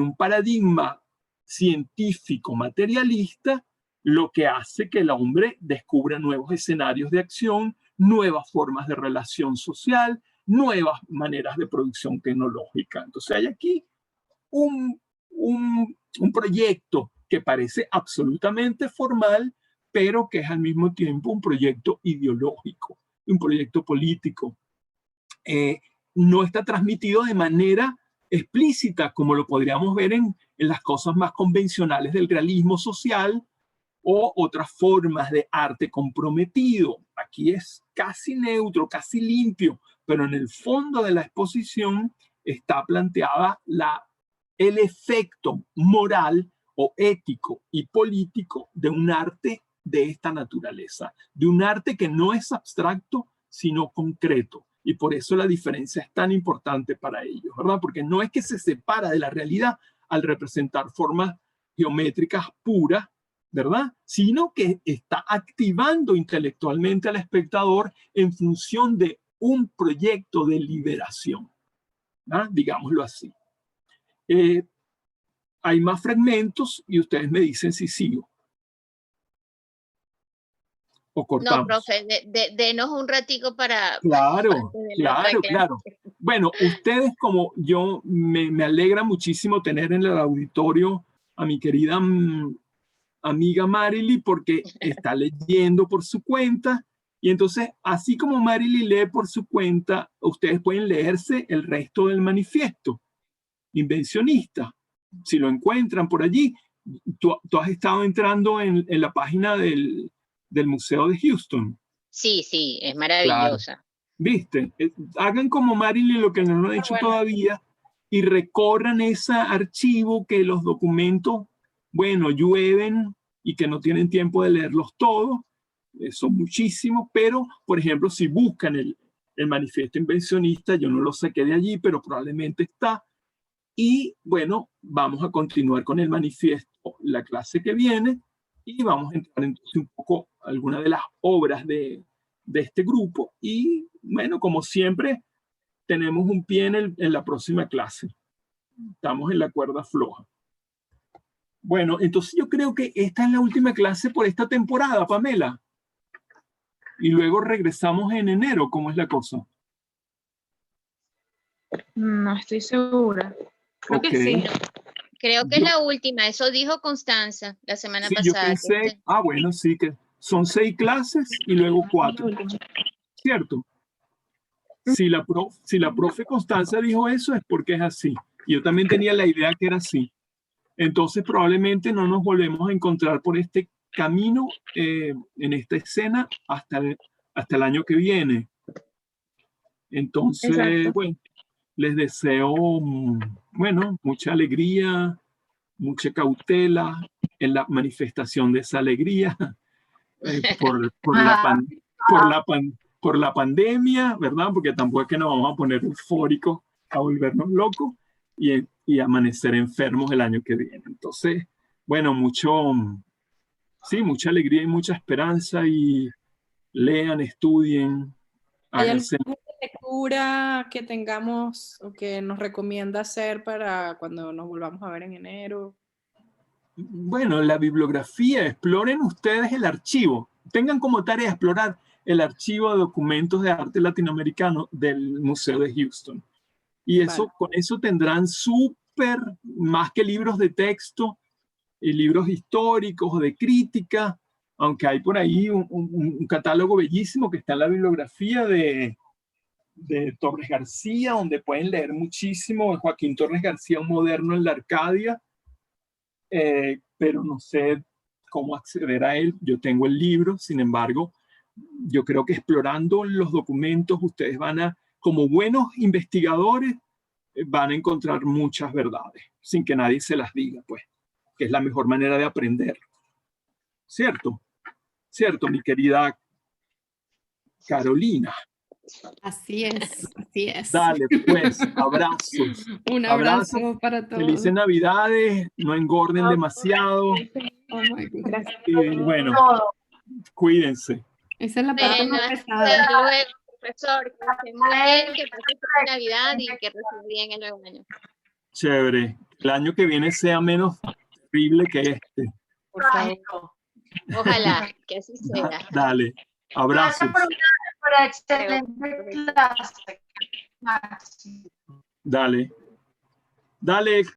un paradigma científico materialista lo que hace que el hombre descubra nuevos escenarios de acción, nuevas formas de relación social, nuevas maneras de producción tecnológica. Entonces hay aquí un proyecto que parece absolutamente formal, pero que es al mismo tiempo un proyecto ideológico, un proyecto político. No está transmitido de manera explícita, como lo podríamos ver en las cosas más convencionales del realismo social o otras formas de arte comprometido. Aquí es casi neutro, casi limpio, pero en el fondo de la exposición está planteada el efecto moral o ético y político de un arte de esta naturaleza, de un arte que no es abstracto, sino concreto. Y por eso la diferencia es tan importante para ellos, ¿verdad? Porque no es que se separa de la realidad al representar formas geométricas puras, ¿verdad? Sino que está activando intelectualmente al espectador en función de un proyecto de liberación, ¿verdad? Digámoslo así. Hay más fragmentos y ustedes me dicen si sigo. O cortamos. No, profe, denos un ratico para... Claro, claro. Bueno, ustedes como yo, me alegra muchísimo tener en el auditorio a mi querida amiga Marily, porque está leyendo por su cuenta. Y entonces, así como Marily lee por su cuenta, ustedes pueden leerse el resto del manifiesto invencionista. Si lo encuentran por allí, tú has estado entrando en la página del Museo de Houston. Sí, es maravillosa. Claro. ¿Viste? Hagan como Marily lo que no lo han hecho todavía y recorran ese archivo que los documentos, bueno, llueven y que no tienen tiempo de leerlos todos. Son muchísimos, pero, por ejemplo, si buscan el manifiesto invencionista, yo no lo saqué de allí, pero probablemente está. Y bueno, vamos a continuar con el manifiesto la clase que viene y vamos a entrar entonces un poco a algunas de las obras de este grupo. Y bueno, como siempre, tenemos un pie en la próxima clase. Estamos en la cuerda floja. Bueno, entonces yo creo que esta es la última clase por esta temporada, Pamela. Y luego regresamos en enero. ¿Cómo es la cosa? No estoy segura. Creo que sí. Creo que es la última. Eso dijo Constanza la semana pasada. Yo pensé, bueno, sí, que son 6 clases y luego 4. ¿Cierto? Si la profe Constanza dijo eso es porque es así. Yo también tenía la idea que era así. Entonces probablemente no nos volvemos a encontrar por este camino en esta escena hasta el año que viene. Entonces, exacto. Bueno, les deseo, bueno, mucha alegría, mucha cautela en la manifestación de esa alegría por la pandemia, ¿verdad? Porque tampoco es que nos vamos a poner eufóricos a volvernos locos y amanecer enfermos el año que viene. Entonces, bueno, mucha alegría y mucha esperanza, y lean, estudien, ¿Hay háganse. alguna lectura que tengamos o que nos recomienda hacer para cuando nos volvamos a ver en enero? Bueno, la bibliografía, exploren ustedes el archivo. Tengan como tarea explorar el archivo de documentos de arte latinoamericano del Museo de Houston. Y eso, Vale. con eso tendrán más que libros de texto, y libros históricos o de crítica, aunque hay por ahí un catálogo bellísimo que está en la bibliografía de Torres García, donde pueden leer muchísimo. Joaquín Torres García, un moderno en la Arcadia, pero no sé cómo acceder a él. Yo tengo el libro, sin embargo, yo creo que explorando los documentos ustedes como buenos investigadores, van a encontrar muchas verdades, sin que nadie se las diga, pues, que es la mejor manera de aprender. ¿Cierto? ¿Cierto, mi querida Carolina? Así es, así es. Dale, pues, abrazos. Un abrazo para todos. Felices Navidades, no engorden demasiado. Oh my God. Gracias. Y bueno, Todo. cuídense. Esa es la parte Bueno, más hasta pesada. luego, profesor. Que esté muy bien, que pase feliz Navidad y que reciba bien el nuevo año. Chévere. El año que viene sea menos terrible que este. Por favor. Ojalá que así sea. Dale, abrazos. Por excelente clase. Maxi. Dale. Dale,